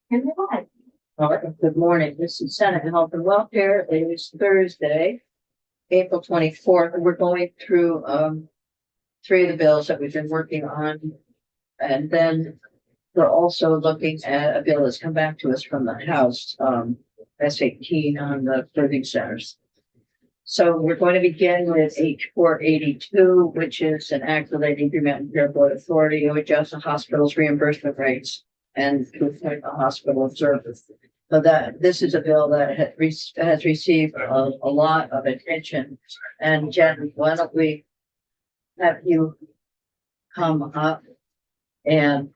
All right, good morning. This is Senate Health and Welfare. It is Thursday, April 24th, and we're going through three of the bills that we've been working on. And then we're also looking at a bill that's come back to us from the House, S18 on the birthing centers. So we're going to begin with H482, which is an act relating to Mountain Care Board Authority to adjust the hospital's reimbursement rates and to appoint a hospital observer. So that this is a bill that has received a lot of attention. And Jen, why don't we have you come up and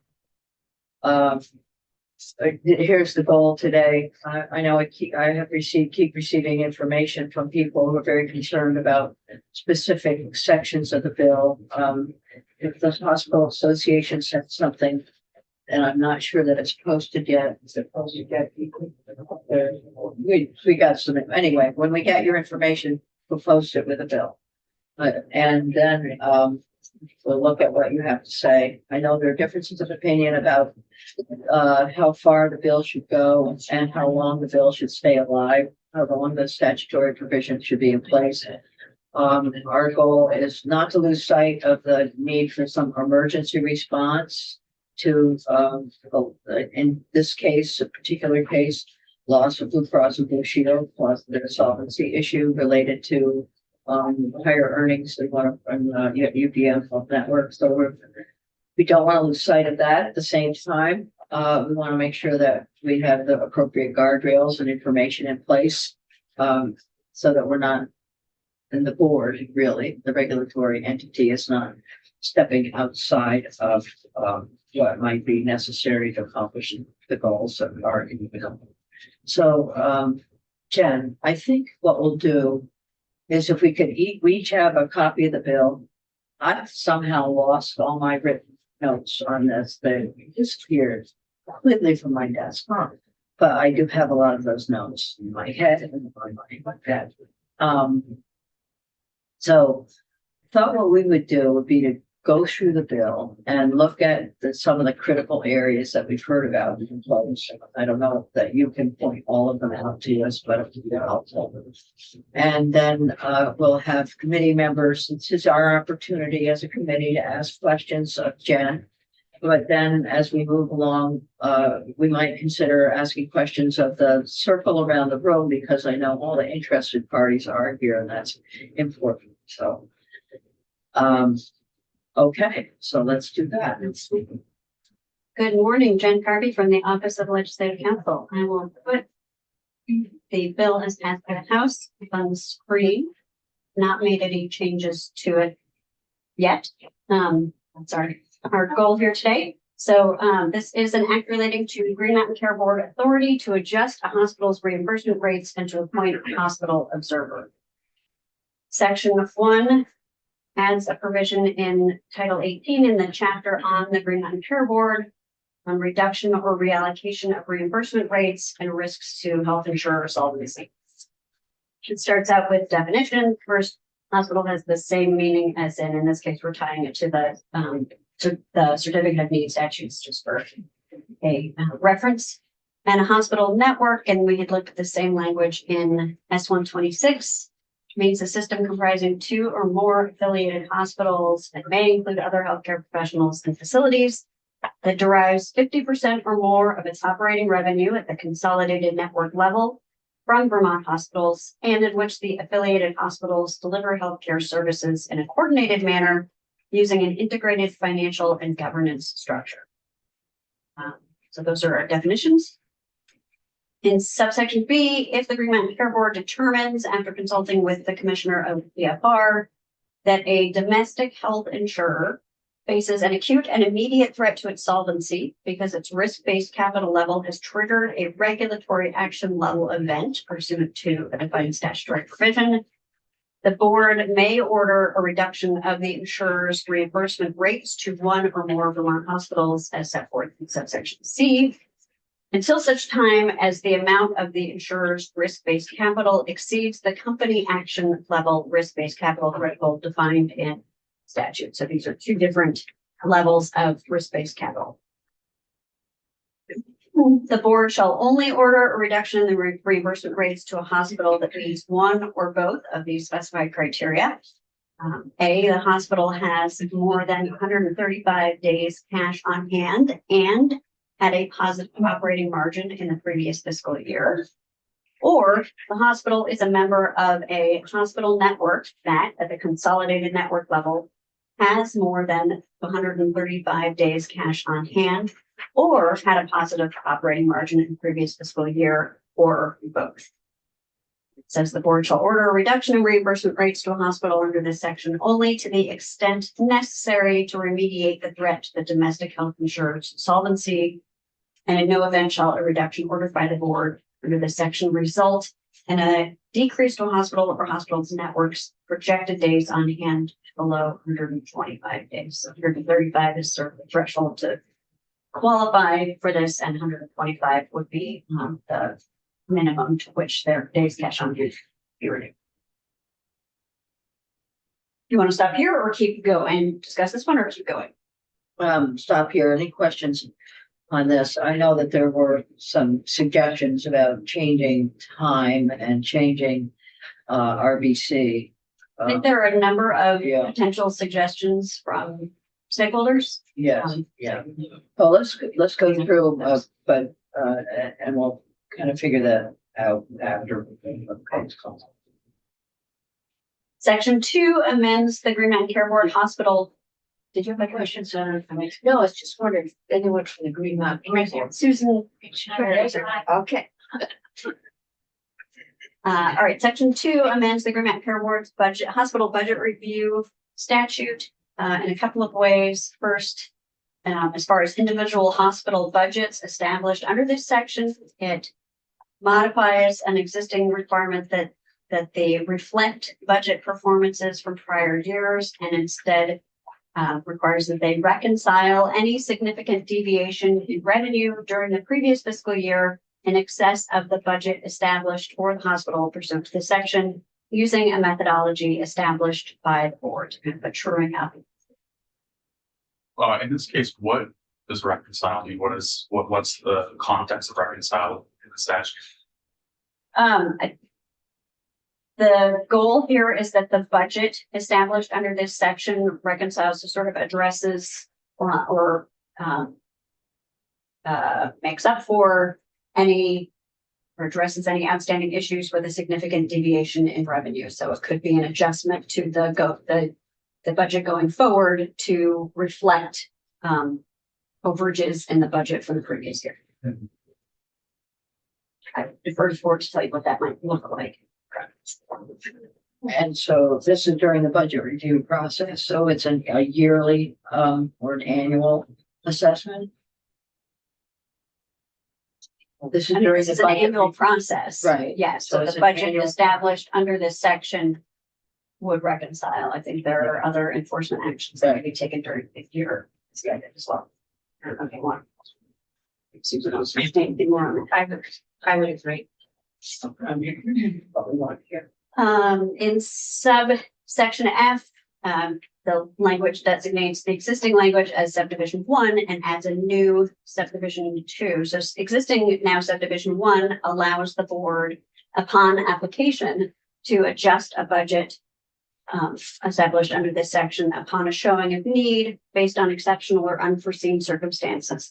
here's the goal today. I know keep receiving information from people who are very concerned about specific sections of the bill. If the hospital association said something, and I'm not sure that it's posted yet. Is it posted yet? We got some, anyway, when we get your information, we'll post it with a bill. And then we'll look at what you have to say. I know there are differences of opinion about how far the bill should go and how long the bill should stay alive, how long the statutory provision should be in place. Our goal is not to lose sight of the need for some emergency response to, in this case, a particular case, loss of Blue Cross and Blue Shield, plus the solvency issue related to higher earnings than one of UPM network. So we don't want to lose sight of that. At the same time, we want to make sure that we have the appropriate guardrails and information in place, so that we're not, and the board, really, the regulatory entity, is not stepping outside of what might be necessary to accomplish the goals that are in the bill. So, Jen, I think what we'll do is if we could we each have a copy of the bill. I've somehow lost all my written notes on this thing. It disappeared completely from my desk. But I do have a lot of those notes in my head and in my head. So I thought what we would do would be to go through the bill and look at some of the critical areas that we've heard about. I don't know that you can point all of them out to us, but it would be helpful. And then we'll have committee members. This is our opportunity as a committee to ask questions of Jen. But then as we move along, we might consider asking questions of the circle around the room, because I know all the interested parties are here, and that's important. So, okay, so let's do that. Good morning, Jen Carvey from the Office of Legislative Counsel. I will put the bill as passed by the House on the screen. Not made any changes to it yet. That's our goal here today. So this is an act relating to Green Mountain Care Board authority to adjust a hospital's reimbursement rates and to appoint a hospital observer. Section 1 adds a provision in Title 18 in the chapter on the Green Mountain Care Board on reduction or reallocation of reimbursement rates and risks to health insurer solvency. It starts out with definition. First, hospital has the same meaning as in this case, we're tying it to the certificate of need statutes just for a reference, and a hospital network. And we had looked at the same language in S126. Means a system comprising 2 or more affiliated hospitals that may include other healthcare professionals and facilities that derives 50% or more of its operating revenue at the consolidated network level from Vermont hospitals, and in which the affiliated hospitals deliver healthcare services in a coordinated manner using an integrated financial and governance structure. So those are our definitions. In subsection B, if the Green Mountain Care Board determines, after consulting with the Commissioner of PFR, that a domestic health insurer faces an acute and immediate threat to its solvency because its risk-based capital level has triggered a regulatory action level event pursuant to a defined statutory provision, the board may order a reduction of the insurer's reimbursement rates to 1 or more Vermont hospitals as set forth in subsection C, until such time as the amount of the insurer's risk-based capital exceeds the company action level risk-based capital threshold defined in statute. So these are 2 different levels of risk-based capital. The board shall only order a reduction in the reimbursement rates to a hospital that meets one or both of these specified criteria. A, the hospital has more than 135 days cash on hand and had a positive operating margin in the previous fiscal year. Or the hospital is a member of a hospital network that, at the consolidated network level, has more than 135 days cash on hand or had a positive operating margin in the previous fiscal year, or both. It says the board shall order a reduction in reimbursement rates to a hospital under this section only to the extent necessary to remediate the threat to the domestic health insurance solvency, and in no event shall a reduction ordered by the board under this section result in a decrease to a hospital or hospital's network's projected days on hand below 125 days. So 135 is sort of the threshold to qualify for this, and 125 would be the minimum to which their days cash on hand be renewed. You want to stop here or keep going and discuss this one, or keep going? Stop here. Any questions on this? I know that there were some suggestions about changing time and changing RBC. I think there are a number of Yeah. potential suggestions from stakeholders. Yes, yeah. Well, let's go through, but and we'll kind of figure that out after. Section 2 amends the Green Mountain Care Board Hospital. Did you have a question, sir? No, I was just wondering if anyone from the Green Mountain. Susan. Okay. All right, section 2 amends the Green Mountain Care Board's budget, hospital budget review statute in a couple of ways. First, as far as individual hospital budgets established under this section, it modifies an existing requirement that they reflect budget performances from prior years, and instead requires that they reconcile any significant deviation in revenue during the previous fiscal year in excess of the budget established for the hospital pursuant to the section, using a methodology established by the board, kind of a truing up. In this case, what does reconcile mean? What's the context of reconcile in the statute? The goal here is that the budget established under this section reconciles to sort of addresses or makes up for any or addresses any outstanding issues with a significant deviation in revenue. So it could be an adjustment to the budget going forward to reflect overages in the budget from the previous year. Mm-hmm. I defer to Ford to tell you what that might look like. And so this is during the budget review process, so it's a yearly or an annual assessment. This is during This the is an budget annual review. process. Right. Yes, So so it's the an budget annual- established under this section would reconcile. I think there are other enforcement actions that can be taken during the year as well. Okay, one. Susan, I'll say anything more on it. I would agree. I'm here. But we want here. In subsection F, the language designates the existing language as subdivision 1 and adds a new subdivision 2. So existing now subdivision 1 allows the board, upon application, to adjust a budget established under this section upon a showing of need based on exceptional or unforeseen circumstances.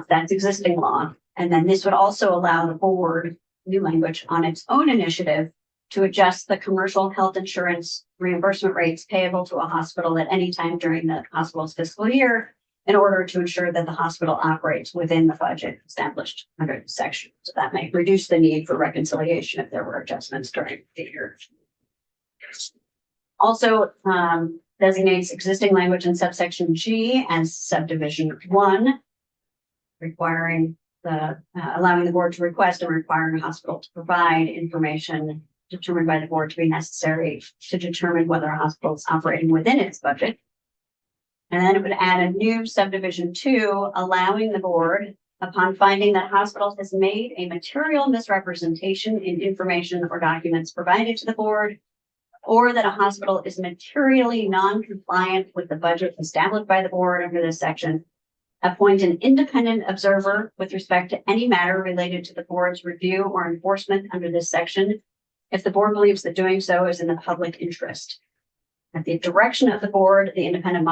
That's existing law. And then this would also allow the board, new language, on its own initiative to adjust the commercial health insurance reimbursement rates payable to a hospital at any time during the hospital's fiscal year in order to ensure that the hospital operates within the budget established under the section. So that may reduce the need for reconciliation if there were adjustments during the year. Also designates existing language in subsection G as subdivision 1, requiring allowing the board to request and requiring a hospital to provide information determined by the board to be necessary to determine whether a hospital is operating within its budget. And then it would add a new subdivision 2, allowing the board, upon finding that hospital has made a material misrepresentation in information or documents provided to the board, or that a hospital is materially non-compliant with the budget established by the board under this section, appoint an independent observer with respect to any matter related to the board's review or enforcement under this section, if the board believes that doing so is in the public interest. At the direction of the board, the independent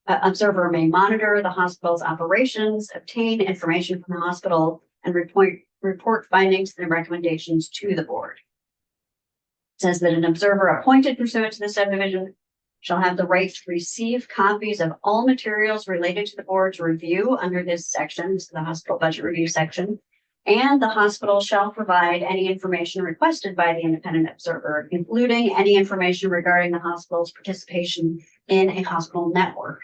observer may monitor the hospital's operations, obtain information from the hospital, and report findings and recommendations to the board. It says that an observer appointed pursuant to the subdivision shall have the right to receive copies of all materials related to the board's review under this section, this is the hospital budget review section, and the hospital shall provide any information requested by the independent observer, including any information regarding the hospital's participation in a hospital network.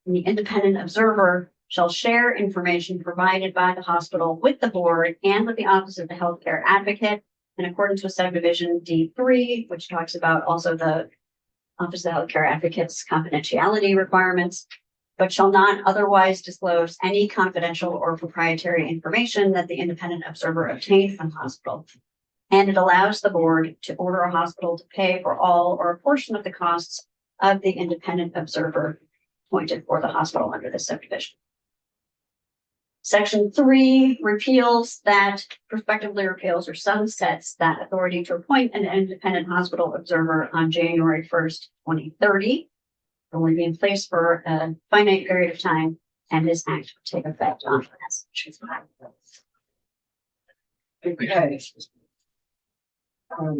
And the independent observer shall share information provided by the hospital with the board and with the Office of the Healthcare Advocate in accordance with subdivision D3, which talks about also the Office of the Healthcare Advocate's confidentiality requirements, but shall not otherwise disclose any confidential or proprietary information that the independent observer obtained from the hospital. And it allows the board to order a hospital to pay for all or a portion of the costs of the independent observer appointed for the hospital under this subdivision. Section 3 prospectively repeals or sunsets that authority to appoint an independent hospital observer on January 1st, 2030. It will be in place for a finite period of time, and this act will take effect on that. Okay.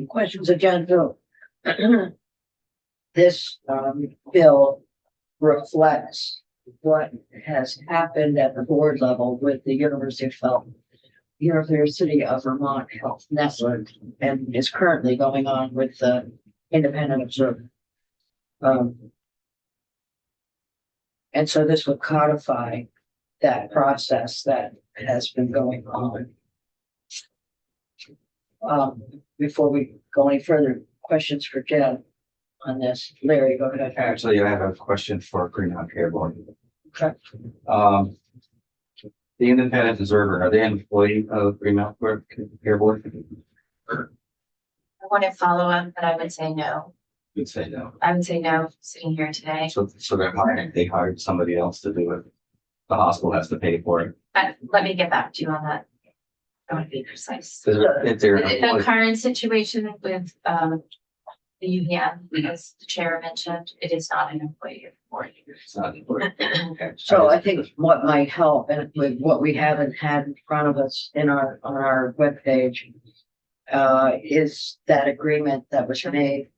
Questions again, Bill? This bill reflects what has happened at the board level with the University of Vermont Health Network, and is currently going on with the independent observer. And so this would codify that process that has been going on. Before we go any further, questions for Jen on this? Larry, go ahead. Actually, I have a question for Greenmount Care Board. Okay. The independent observer, are they an employee of Greenmount Care Board? I want to follow up, but I would say no. You'd say no. I would say no, sitting here today. So they hired somebody else to do it. The hospital has to pay for it. Let me get back to you on that. I want to be precise. If they're an The employee, current situation with the UVM, as the chair mentioned, it is not an employee of the board. it's not an employee. Okay. So I think what might help, and with what we haven't had in front of us on our webpage, is that agreement that was made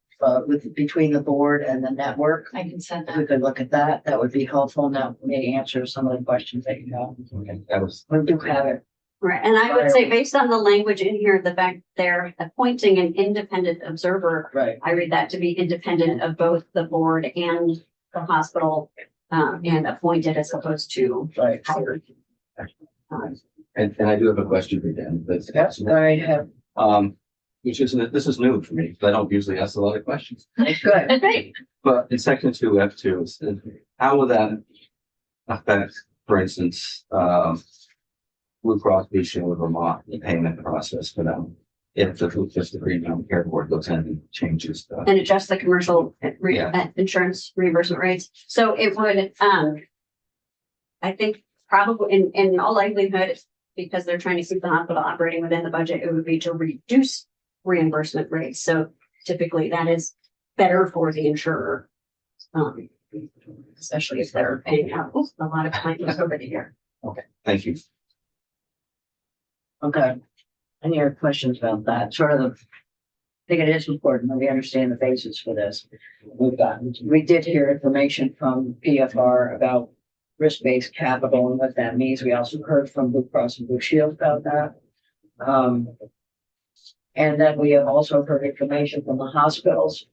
between the board and the network. I can send If we that. could look at that, that would be helpful. Now, may answer some of the questions that you have. Okay, that was, We do have it. Right, and I would say based on the language in here, the fact they're appointing an independent observer, Right. I read that to be independent of both the board and the hospital, and appointed as opposed to Right. hired. and I do have a question for Dan. That's what I have. Which isn't, this is new for me, because I don't usually ask a lot of questions. Good. But in section 2F2, how will that affect, for instance, Blue Cross Blue Shield of Vermont, the payment process for them? If the Greenmount Care Board goes in and changes the, And adjust the commercial Yeah. insurance reimbursement rates. So it would, I think probably in all likelihood, because they're trying to keep the hospital operating within the budget, it would be to reduce reimbursement rates. So typically that is better for the insurer. Especially if they're paying out a lot of claims over the year. thank you. Okay. Any other questions about that? I think it is important that we understand the basis for this. We did hear information from PFR about risk-based capital and what that means. We also heard from Blue Cross and Blue Shield about that. And then we have also heard information from the hospitals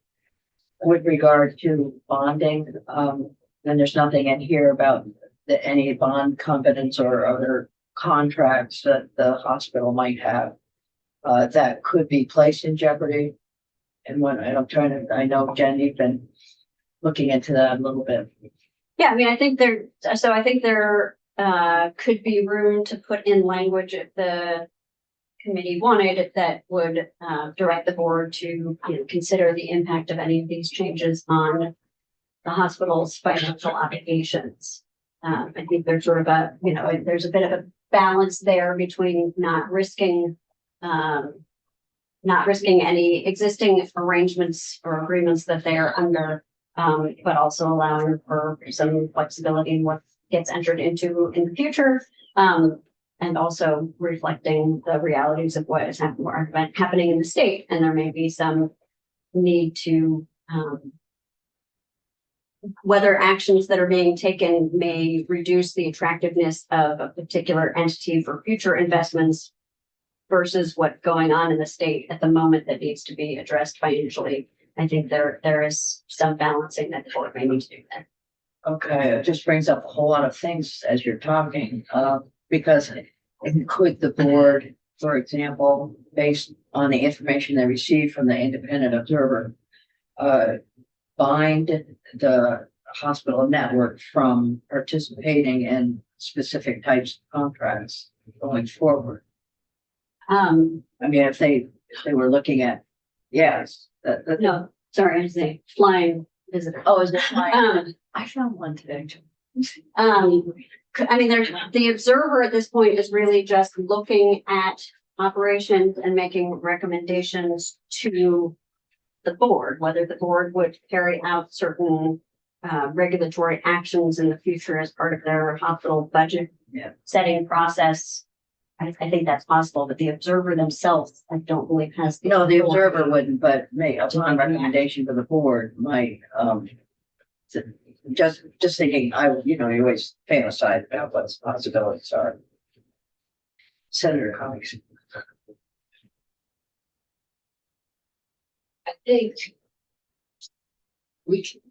with regard to bonding. And there's nothing in here about any bond covenants or other contracts that the hospital might have that could be placed in jeopardy. And I know Jen, you've been looking into that a little bit. Yeah, I mean, I think there could be room to put in language if the committee wanted that would direct the board to consider the impact of any of these changes on the hospital's financial obligations. I think there's sort of a, there's a bit of a balance there between not risking any existing arrangements or agreements that they're under, but also allowing for some flexibility in what gets entered into in the future. And also reflecting the realities of what is happening in the state. And there may be some need to, whether actions that are being taken may reduce the attractiveness of a particular entity for future investments versus what's going on in the state at the moment that needs to be addressed financially. I think there is some balancing that the board may need to do there. Okay, it just brings up a whole lot of things as you're talking, because could the board, for example, based on the information they received from the independent observer, bind the hospital network from participating in specific types of contracts going forward? I mean, if they were looking at, yes, No, sorry, I was saying flying visitor. oh, is that fine? I found one today too. I mean, the observer at this point is really just looking at operations and making recommendations to the board, whether the board would carry out certain regulatory actions in the future as part of their hospital budget setting process. I think that's possible, but the observer themselves, I don't believe has. No, the observer wouldn't, but may, upon recommendation to the board, might, just thinking, you always fantasize about what possibilities are. Senator Cox. I think we can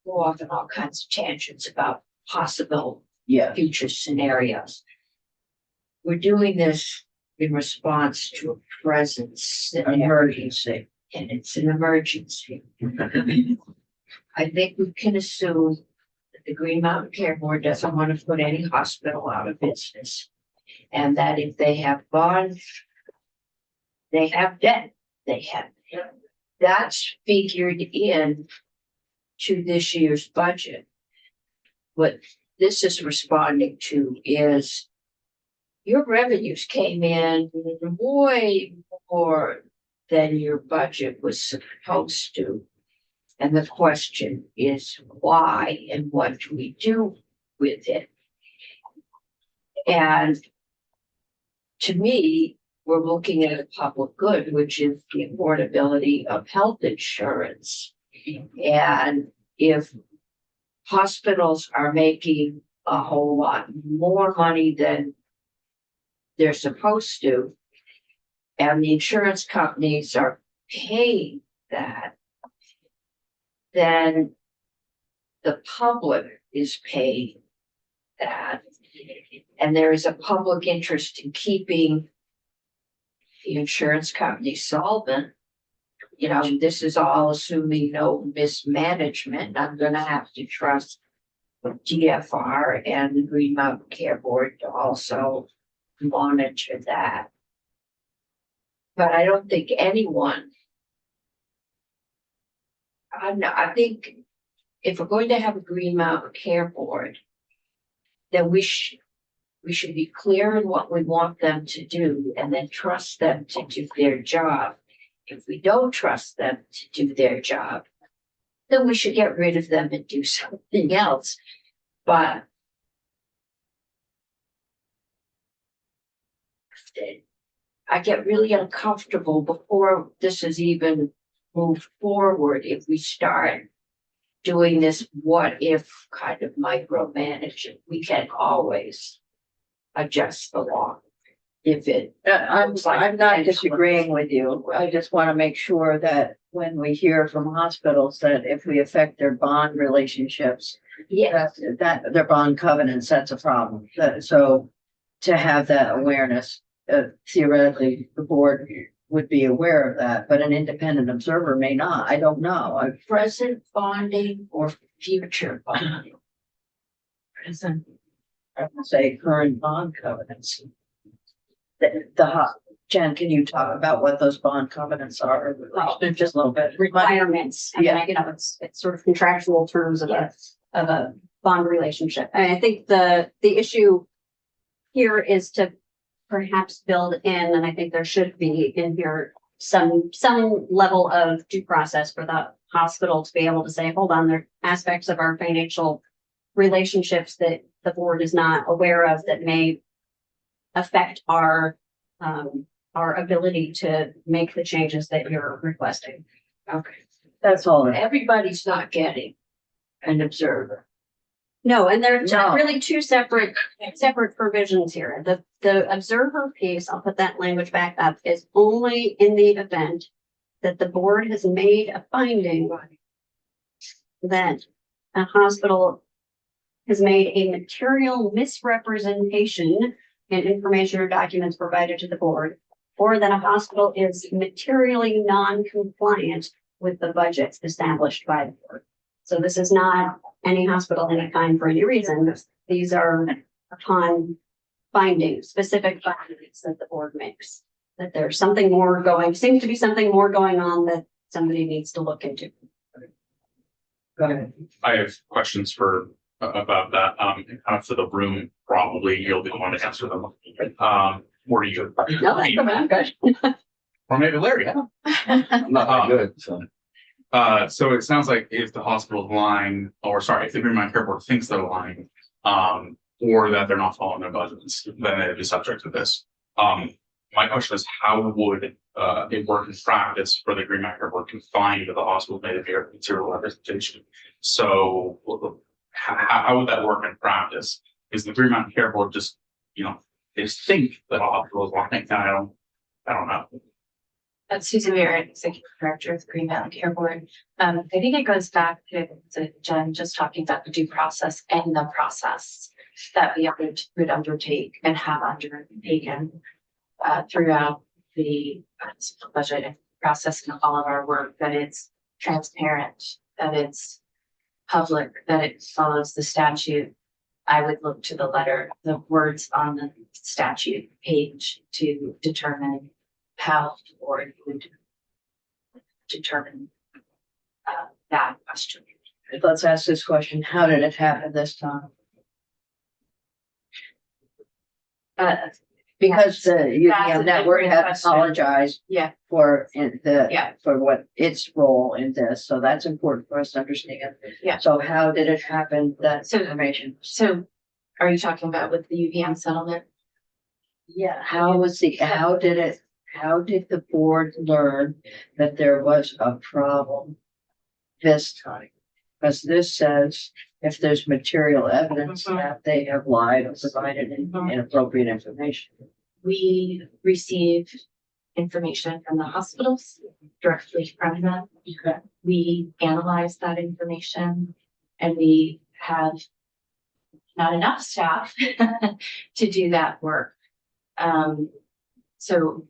go off on all kinds of tangents about possible Yeah, future scenarios. We're doing this in response to a present scenario, emergency. and it's an emergency. I think we can assume that the Green Mountain Care Board doesn't want to put any hospital out of business. And that if they have bonds, they have debt, that's figured in to this year's budget. What this is responding to is your revenues came in way more than your budget was supposed to. And the question is why and what do we do with it? And to me, we're looking at a public good, which is the affordability of health insurance. And if hospitals are making a whole lot more money than they're supposed to, and the insurance companies are paying that, then the public is paying that. And there is a public interest in keeping the insurance company solvent. This is all assuming no mismanagement. I'm going to have to trust DFR and the Green Mountain Care Board to also monitor that. But I don't think anyone, I think if we're going to have a Green Mountain Care Board, then we should be clear in what we want them to do and then trust them to do their job. If we don't trust them to do their job, then we should get rid of them and do something else. But I get really uncomfortable before this has even moved forward if we start doing this what if kind of micromanaging. We can always adjust the law if it. I'm not disagreeing with you. I just want to make sure that when we hear from hospitals that if we affect their bond relationships, Yes, that their bond covenants, that's a problem. So to have that awareness, theoretically, the board would be aware of that, but an independent observer may not. I don't know. present bonding or future bonding. Present, I would say current bond covenants. Jen, can you talk about what those bond covenants are? Just a little bit. Requirements. Yeah. It's sort of contractual terms of Yes. a bond relationship. I think the issue here is to perhaps build in, and I think there should be in here some level of due process for the hospital to be able to say, hold on, there are aspects of our financial relationships that the board is not aware of that may affect our ability to make the changes that you're requesting. Okay, That's all. everybody's not getting an observer. No, and there's No. really two separate provisions here. The observer piece, I'll put that language back up, is only in the event that the board has made a finding that a hospital has made a material misrepresentation in information or documents provided to the board, or that a hospital is materially non-compliant with the budgets established by the board. So this is not any hospital, any kind for any reason. These are upon findings, specific findings that the board makes. That there's something more seems to be something more going on that somebody needs to look into. Go ahead. I have questions for, about that, kind of for the room, probably you'll be the one to answer them. Or you. No, that's okay, good. Or maybe Larry, yeah. I'm not that good, so. So it sounds like if the hospital's lying, or sorry, if the Green Mountain Care Board thinks they're lying, or that they're not following their budgets, then they'd be subject to this. My question is, how would it work in practice for the Green Mountain Care Board to find that the hospital made a material representation? So how would that work in practice? Is the Green Mountain Care Board just, they think that the hospital is lying? I don't know. That's Susan Barrett, Executive Director of the Green Mountain Care Board. I think it goes back to Jen just talking about the due process and the process that we would undertake and have undertaken throughout the budget and process and all of our work, that it's transparent, that it's public, that it follows the statute. I would look to the words on the statute page to determine how the board would determine that question. Let's ask this question. How did it happen this time? Because the That's UVM a network different had question. apologized Yeah. for Yeah. for what its role in this. So that's important for us to understand. Yeah. So how did it happen, that So- information? So are you talking about with the UVM settlement? Yeah. How did the board learn that there was a problem this time? Because this says if there's material evidence Mhm. that they have lied or provided inappropriate information. We receive information from the hospitals directly from them. Okay. We analyze that information and we have not enough staff to do that work. So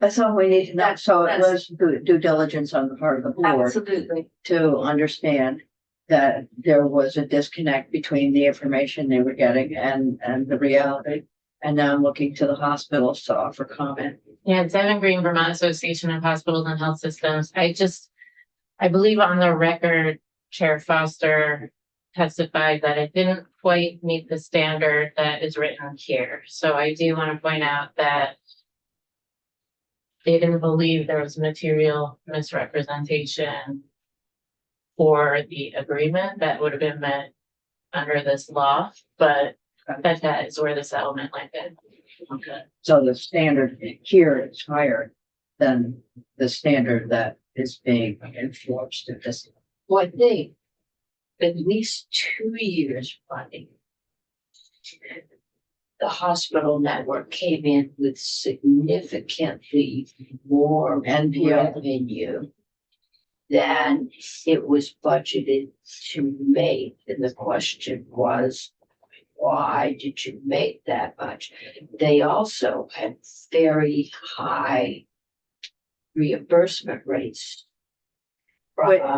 That's all we need to know. So it That's- was due diligence on the part of the board absolutely, to understand that there was a disconnect between the information they were getting and the reality. And now I'm looking to the hospitals to offer comment. Yeah, Devin Green, Vermont Association of Hospitals and Health Systems. I believe on the record, Chair Foster testified that it didn't quite meet the standard that is written here. So I do want to point out that they didn't believe there was material misrepresentation for the agreement that would have been met under this law, but that is where the settlement landed. Okay. So the standard here is higher than the standard that is being enforced at this. Well, I think at least 2 years running, the hospital network came in with significantly more NPO. revenue than it was budgeted to make. And the question was, why did you make that much? They also had very high reimbursement rates.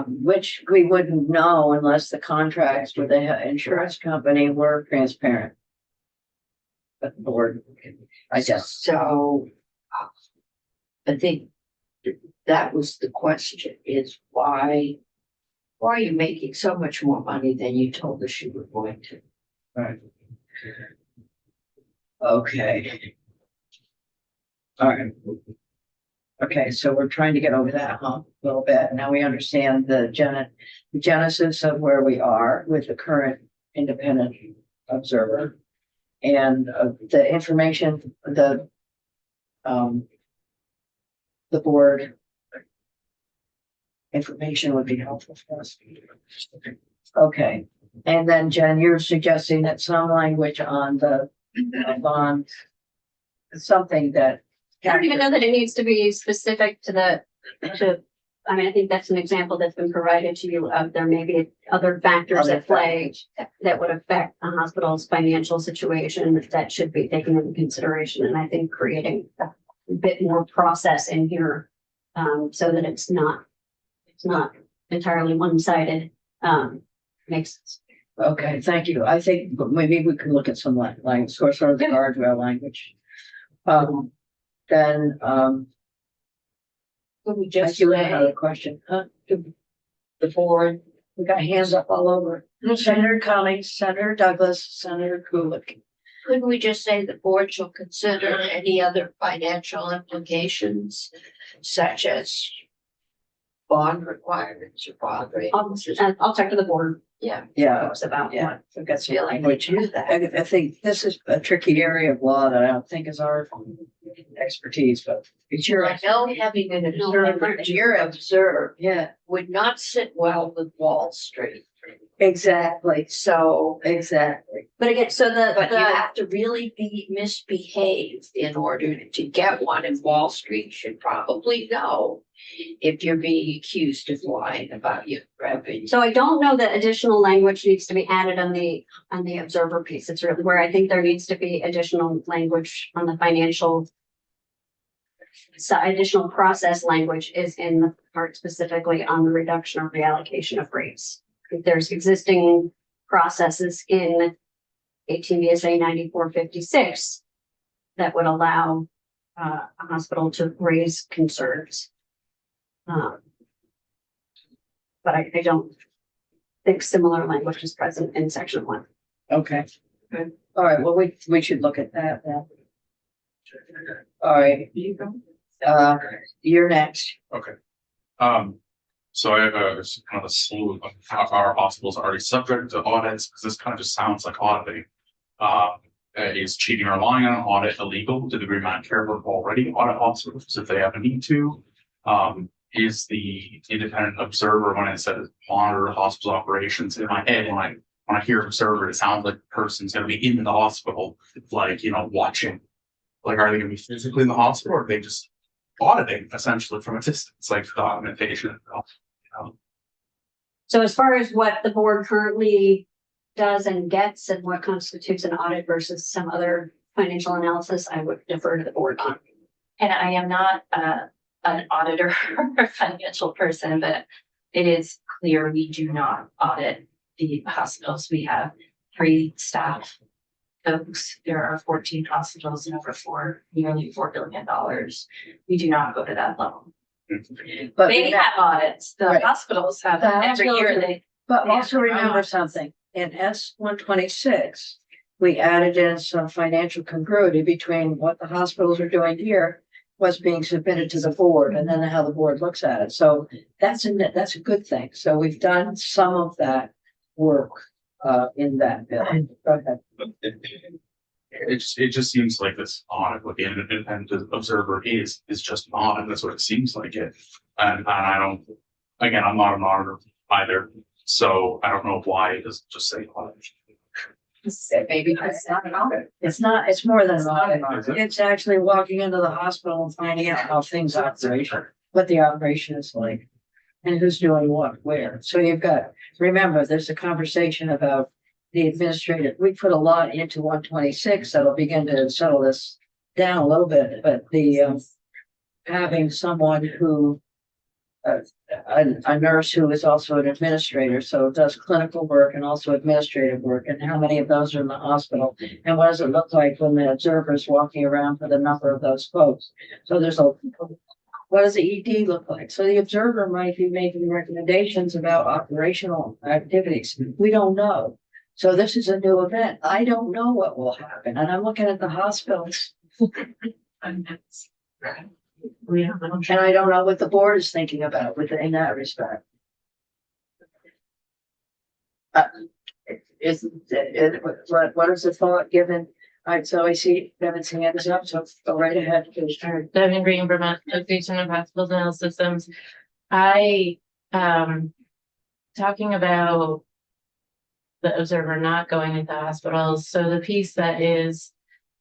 Which we wouldn't know unless the contracts with the insurance company were transparent. But the board, I guess. So I think that was the question, is why Why are you making so much more money than you told us you were going to? Right. Okay. All right. Okay, so we're trying to get over that hump a little bit. Now we understand the genesis of where we are with the current independent observer. And the information, the board information would be helpful for us. Okay, and then Jen, you're suggesting that some language on the bond, something that. I don't even know that it needs to be specific to I mean, I think that's an example that's been provided to you of there may be other factors at play that would affect a hospital's financial situation that should be taken into consideration. And I think creating a bit more process in here, so that it's not entirely one-sided, makes sense. Okay, thank you. I think maybe we can look at some language, sort of the guardrail language. Then, Could we I just do have another say question, huh? the board, We got hands up all over. Senator Cummings, Senator Douglas, Senator Kulik. couldn't we just say the board shall consider any other financial implications such as bond requirements or bond ratings? I'll talk to the board Yeah, Yeah, about yeah, what. we've got some feel like we language. do that. I think this is a tricky area of law that I don't think is our expertise, but it's your. I know having an observer Yeah, would not sit well with Wall Street. exactly, So, exactly. But again, so but you have to really be misbehaved in order to get one, and Wall Street should probably know if you're being accused of lying about your revenue. so I don't know that additional language needs to be added on the observer piece. It's really where I think there needs to be additional language on the financial. So additional process language is in the part specifically on the reduction or reallocation of rates. If there's existing processes in 18 VSA 9456 that would allow a hospital to raise concerns. But I don't think similar language is present in section 1. Okay. Good. All right, well, we should look at that then. All right, you're next. Okay. So I have kind of a slew of how our hospitals are already subject to audits, because this kind of just sounds like auditing. Is cheating or lying on an audit illegal? Do the Green Mountain Care Board already audit hospitals if they have a need to? Is the independent observer, when it says monitor hospital operations, in my head, when I hear observer, it sounds like the person's gonna be in the hospital, like, watching. Like, are they gonna be physically in the hospital, or are they just auditing essentially from a distance, like documentation? So as far as what the board currently does and gets and what constitutes an audit versus some other financial analysis, I would defer to the board on. And I am not an auditor or financial person, but it is clear we do not audit the hospitals. We have 3 staff folks. There are 14 hospitals and over nearly $4 billion. We do not go to that level. But They have audits. The Right. hospitals have The every year. hospitals- But Yeah, also remember audits. something, in S-126, we added in some financial congruity between what the hospitals are doing here, what's being submitted to the board, and then how the board looks at it. So that's a good thing. So we've done some of that work in that bill. Go ahead. It just seems like this audit with the independent observer is just an audit. That's what it seems like it. And I don't, again, I'm not an auditor either. So I don't know why it doesn't just say audit. Maybe it's not an audit. It's more than an audit. It's actually walking into the hospital and finding out how things operate, what the operation is like, and who's doing what, where. So you've got, remember, there's a conversation about the administrative. We put a lot into 126 that'll begin to settle this down a little bit, but the having someone who a nurse who is also an administrator, so does clinical work and also administrative work, and how many of those are in the hospital, and what does it look like when the observer is walking around for the number of those folks? So there's what does the ED look like? So the observer might be making recommendations about operational activities. We don't know. So this is a new event. I don't know what will happen. And I'm looking at the hospitals We don't know. and I don't know what the board is thinking about in that respect. What is the thought given? All right, so I see Devin's hand is up, so go right ahead. Sure. Devin Green, Vermont Association of Hospitals and Health Systems. Talking about the observer not going into hospitals. So the piece that is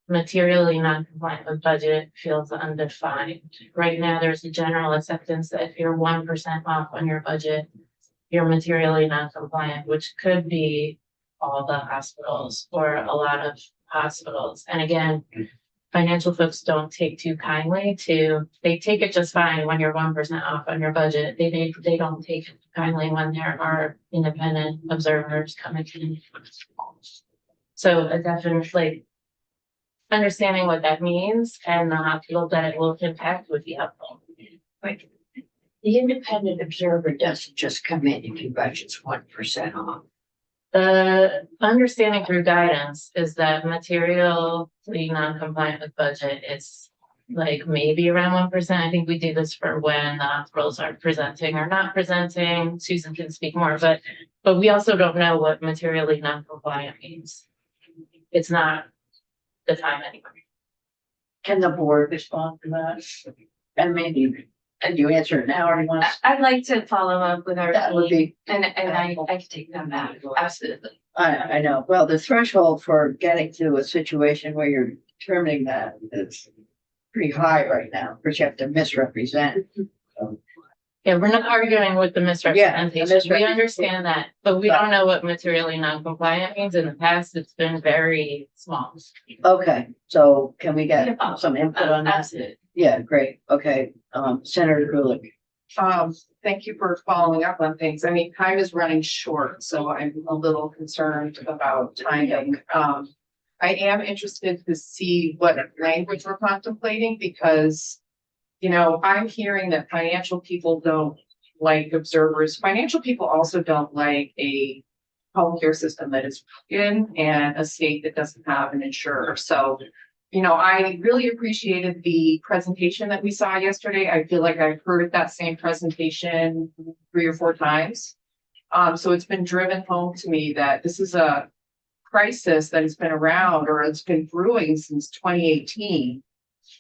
materially non-compliant with budget feels undefined. Right now, there's a general acceptance that if you're 1% off on your budget, you're materially non-compliant, which could be all the hospitals or a lot of hospitals. And again, financial folks don't take too kindly they take it just fine when you're 1% off on your budget. They don't take it kindly when there are independent observers coming in. So a definitely understanding what that means and the hospital that it will impact would be helpful. Wait, the independent observer doesn't just come in if your budget's 1% off. The understanding through guidance is that materially non-compliant with budget is like maybe around 1%. I think we do this for when the hospitals are presenting or not presenting. Susan can speak more, but we also don't know what materially non-compliant means. It's not the time anyway. Can the board respond to that? And maybe, and you answer it now or you want to? I'd like to follow up with our That would team, be, and I can take them back, absolutely. I know. Well, the threshold for getting to a situation where you're determining that is pretty high right now, because you have to misrepresent. Yeah, we're not arguing with the misrepresentation. We understand that, but we don't know what materially non-compliant means. In the past, it's been very small. Okay, so can we get some input on that? Absolutely. Yeah, great. Okay, Senator Gulick. Thank you for following up on things. I mean, time is running short, so I'm a little concerned about timing. I am interested to see what language we're contemplating because, you know, I'm hearing that financial people don't like observers. Financial people also don't like a healthcare system that is broken and a state that doesn't have an insurer. So, you know, I really appreciated the presentation that we saw yesterday. I feel like I've heard that same presentation 3 or 4 times. So it's been driven home to me that this is a crisis that has been around or it's been brewing since 2018.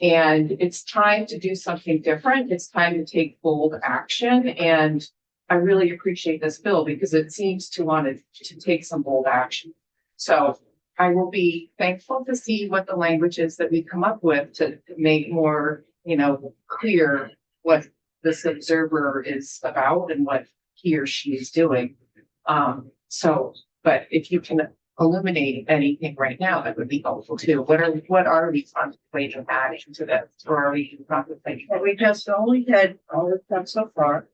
And it's time to do something different. It's time to take bold action. And I really appreciate this bill because it seems to want to take some bold action. So I will be thankful to see what the language is that we come up with to make more, you know, clear what this observer is about and what he or she is doing. But if you can illuminate anything right now, that would be helpful too. What are we contemplating adding to this, or are we contemplating? Well, we just only did all we've done so far.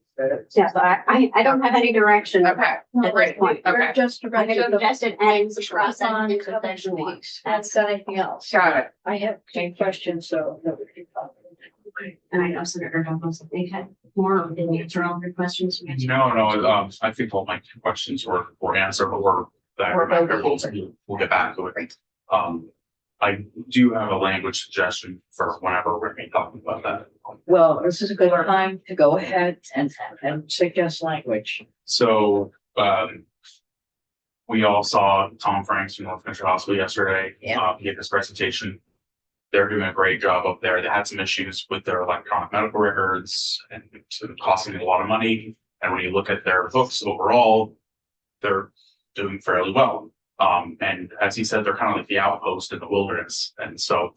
Yeah, so I don't have any direction. Okay, At this great. point. We're just I about to go suggested adding the on process into cover section 1. sheets. That's anything else. Got it. I have 2 questions, so. that we can talk. And I know Senator Douglas, if they had more, or didn't answer all your questions. No, I think all my questions were answered, but we'll get back to it. I do have a language suggestion for whenever we're going to be talking about that. Well, this is a good time to go ahead and suggest language. So, we all saw Tom Franks from North Country Hospital yesterday, give his presentation. They're doing a great job up there. They had some issues with their electronic medical records and it's costing a lot of money. And when you look at their books overall, they're doing fairly well. And as he said, they're kind of like the outpost in the wilderness. And so,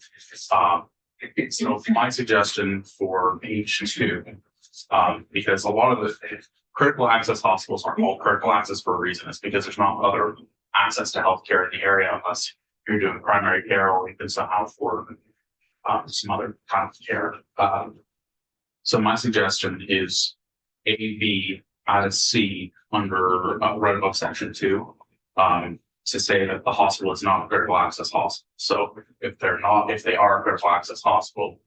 my suggestion for H2, because a lot of the critical access hospitals aren't called critical access for a reason. It's because there's not other access to healthcare in the area unless you're doing primary care or you can somehow afford some other kind of care. So my suggestion is A, B, add a C under right above section 2. To say that the hospital is not a critical access hospital. So if they are a critical access hospital,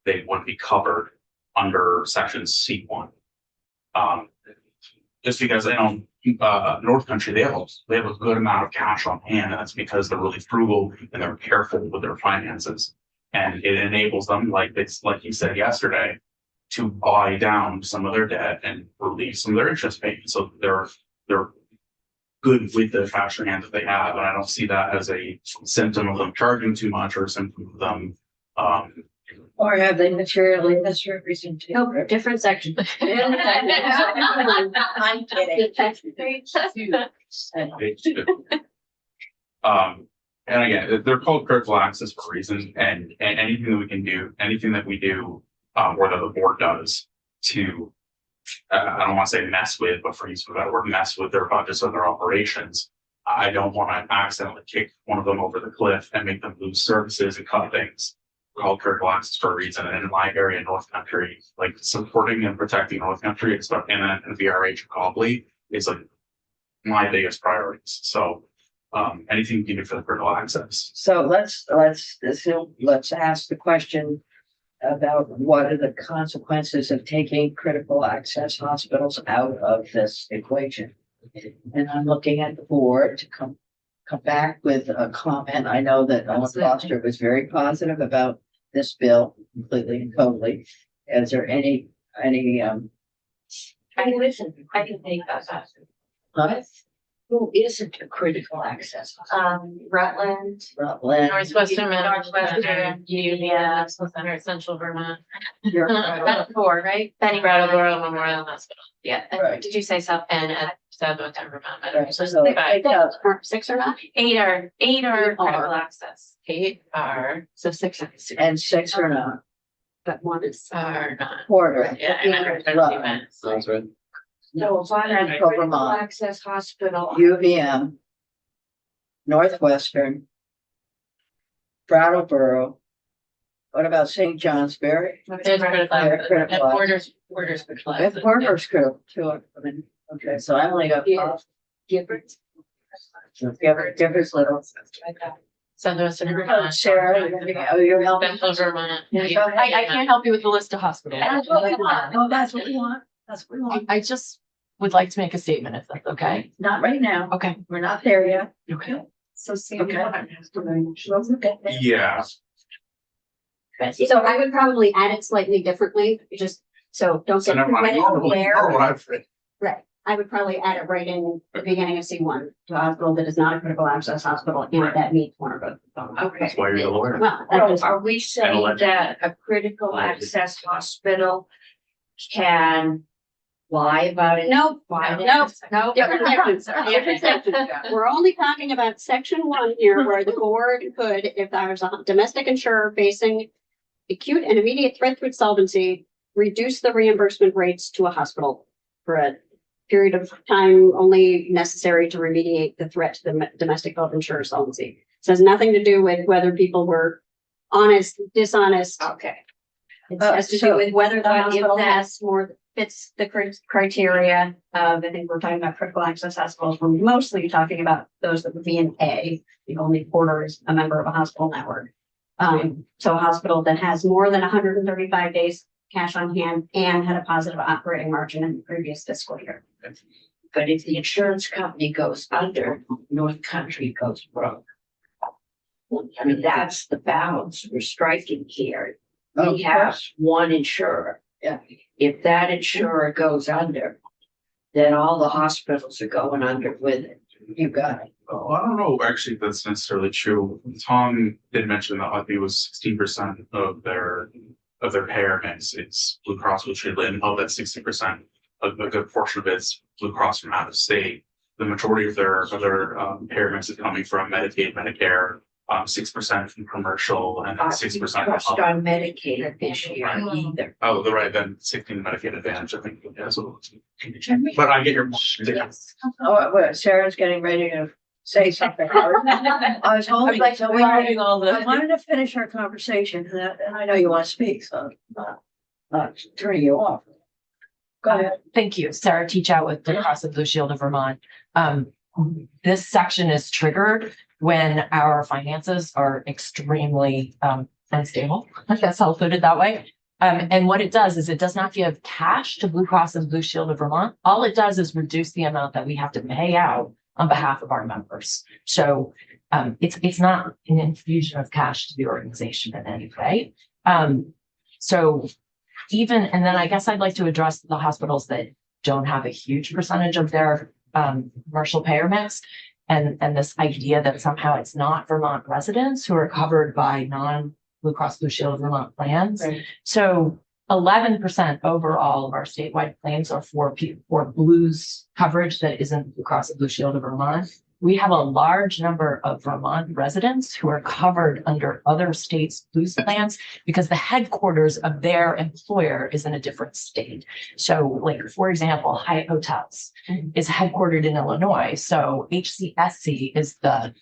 they wouldn't be covered under section C1. Just because I know North Country, they have a good amount of cash on hand, and that's because they're really frugal and they're careful with their finances. And it enables them, like you said yesterday, to buy down some of their debt and release some of their interest payments. So they're good with the cash in hand that they have, and I don't see that as a symptom of them charging too much or a symptom of them. Or have they materially misrepresented? Nope, different section. I'm kidding. And again, they're called critical access for a reason, and anything that we can do, anything that we do, or that the board does to, I don't want to say mess with, but for use of that word, mess with their budgets or their operations. I don't want to accidentally kick one of them over the cliff and make them lose services and cut things. Called critical access for a reason. And in my area, North Country, like supporting and protecting North Country, and VRH and Cobley is like my biggest priorities. So anything you can do for the critical access. So let's ask the question about what are the consequences of taking critical access hospitals out of this equation. And I'm looking at the board to come back with a comment. I know that Ellen Foster was very positive about this bill completely and totally. Is there any, I can listen, I can take that. huh? Who isn't a critical access? Rutland, Rutland, Northwestern, Northwestern, Union, Center, Central Vermont, Brattleboro, right? Benny Brattleboro Memorial Hospital, Yeah, and Right. did you say South? and at Southwestern Vermont. Right, so Five. take out- Six or not? Eight are Are. critical access. 8 are, So six, and 6 are not, but one is. are not. quarter. Yeah, and under 50 minutes. Sounds right. No, if I'm in a Central critical Vermont. access hospital, UVM, Northwestern, Brattleboro. What about St. Johnsbury? There's critical They're access, critical and Borders critical And access. Parker's Crew, too. I mean, okay, so I only got Yeah. five. Gibbons. Differ's little. Southwestern Oh, Vermont. Sarah, you're helping. Central Vermont. I can't help you with the list of hospitals. That's what we want. Oh, that's what we want. That's what we want. I just would like to make a statement if that's okay. Not right now. Okay. We're not there yet. Okay. So Sam, Okay. Yeah. So I would probably add it slightly differently, just so don't So get never mind. wedded Ignore aware. what I've written. Right, I would probably add it right in the beginning of C1, to a hospital that is not a critical access hospital, and Right. that meets one of them. Okay. That's why you're the lawyer. Well, that is, Are we saying that a critical access hospital can lie about it? no, Why? no, different sections, different sections. We're only talking about section 1 here, where the board could, if there's a domestic insurer facing acute and immediate threat to its solvency, reduce the reimbursement rates to a hospital for a period of time only necessary to remediate the threat to the domestic health insurer solvency. This has nothing to do with whether people were honest, dishonest. Okay. It has to do with whether the but if hospital that- has more, fits the criteria of, I think we're talking about critical access hospitals. We're mostly talking about those that would be in A. The only porter is a member of a hospital network. So a hospital that has more than 135 days cash on hand and had a positive operating margin in the previous fiscal year. But if the insurance company goes under, North Country goes broke. I mean, that's the balance we're striking here. Of We have course. one insurer. Yeah. If that insurer goes under, then all the hospitals are going under with it. You got it. Oh, I don't know, actually, if that's necessarily true. Tom did mention that I think it was 16% of their payer mix. It's Blue Cross Blue Shield, and of that 60%, a good portion of it's Blue Cross from out of state. The majority of their payer mix is coming from Medicaid, Medicare, 6% from commercial, and then 6% Trust from. on Medicaid this year either. Oh, the right, then 16 Medicaid Advantage, I think. Yeah, so. But I get your point. Oh, wait, Sarah's getting ready to say something. I was holding, so we I wanted to finish our conversation, and I know you want to speak, so I'm not turning you off. Go ahead. Thank you. Sarah Teachout with Blue Cross and Blue Shield of Vermont. This section is triggered when our finances are extremely unstable. I guess I'll put it that way. And what it does is it does not give cash to Blue Cross and Blue Shield of Vermont. All it does is reduce the amount that we have to pay out on behalf of our members. So it's not an infusion of cash to the organization in any way. So even, and then I guess I'd like to address the hospitals that don't have a huge percentage of their commercial payer mix. And this idea that somehow it's not Vermont residents who are covered by non-Blue Cross Blue Shield Vermont plans. Right. So 11% overall of our statewide claims are for Blues coverage that isn't Blue Cross and Blue Shield of Vermont. We have a large number of Vermont residents who are covered under other states' Blues plans because the headquarters of their employer is in a different state. So, like, for example, Hyatt Hotels is headquartered in Illinois. So HCSC is the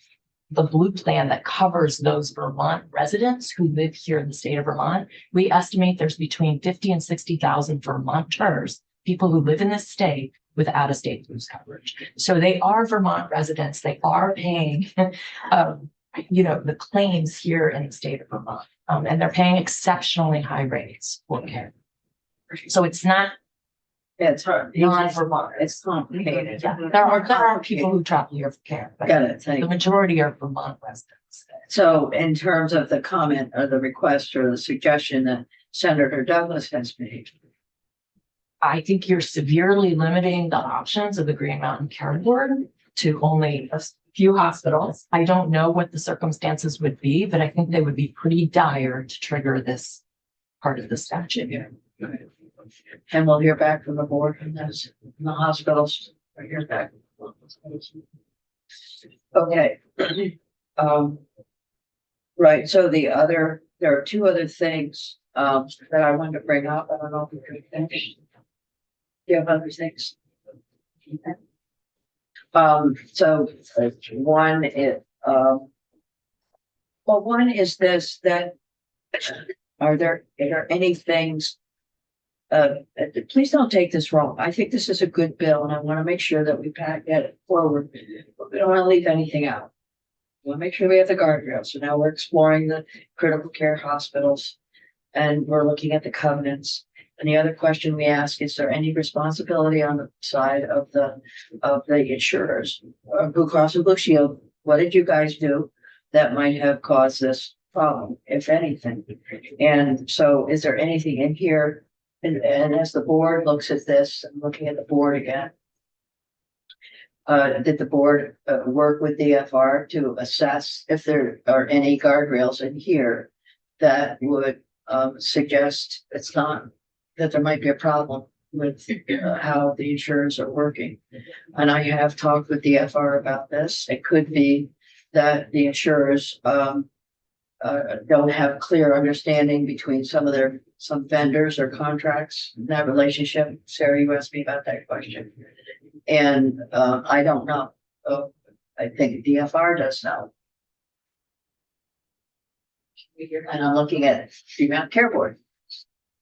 Blue plan that covers those Vermont residents who live here in the state of Vermont. We estimate there's between 50 and 60,000 Vermonters, people who live in this state, with out-of-state Blues coverage. So they are Vermont residents. They are paying, the claims here in the state of Vermont. And they're paying exceptionally high rates for care. So it's not Yeah, it's hard. non-Vermont. It's complicated. Yeah, there are people who travel here for care, but Got it, thank the you. majority are Vermont residents. So in terms of the comment or the request or the suggestion that Senator Douglas has made, I think you're severely limiting the options of the Green Mountain Care Board to only a few hospitals. I don't know what the circumstances would be, but I think they would be pretty dire to trigger this part of the statute. and we'll hear back from the board and those in the hospitals. We'll hear back. Okay. Right, so there are two other things that I wanted to bring up. I don't know if we could finish. Do you have other things? So one is, one is this, that are there any things? Please don't take this wrong. I think this is a good bill and I want to make sure that we get it forward. But we don't want to leave anything out. We want to make sure we have the guardrails. So now we're exploring the critical care hospitals and we're looking at the covenants. And the other question we ask, is there any responsibility on the side of the insurers, Blue Cross and Blue Shield? What did you guys do that might have caused this problem, if anything? And so is there anything in here? And as the board looks at this, I'm looking at the board again. Did the board work with DFR to assess if there are any guardrails in here that would suggest it's not, that there might be a problem with how the insurers are working? And I have talked with DFR about this. It could be that the insurers don't have clear understanding between some vendors or contracts in that relationship. Sarah, you asked me about that question. And I don't know. I think DFR does know. And I'm looking at the Mount Care Board.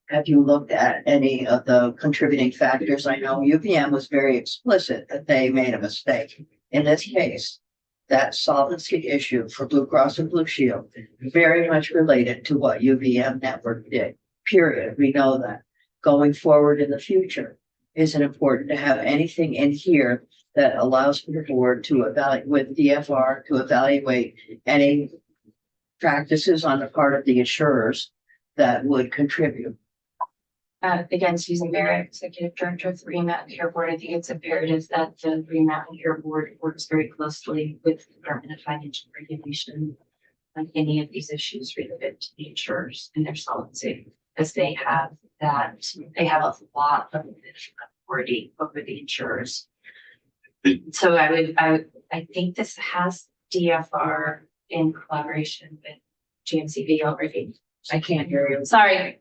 Have you looked at any of the contributing factors? I know UVM was very explicit that they made a mistake. In this case, that solvency issue for Blue Cross and Blue Shield very much related to what UVM network did, period. We know that. Going forward in the future, is it important to have anything in here that allows for the board to evaluate, with DFR, to evaluate any practices on the part of the insurers that would contribute? Again, Susan Barrett, Executive Director of the Green Mountain Care Board. I think it's imperative that the Green Mountain Care Board works very closely with the Department of Financial Regulation on any of these issues related to the insurers and their solvency, because they have a lot of authority over the insurers. So I think this has DFR in collaboration with GMCB already. I can't hear you. Sorry.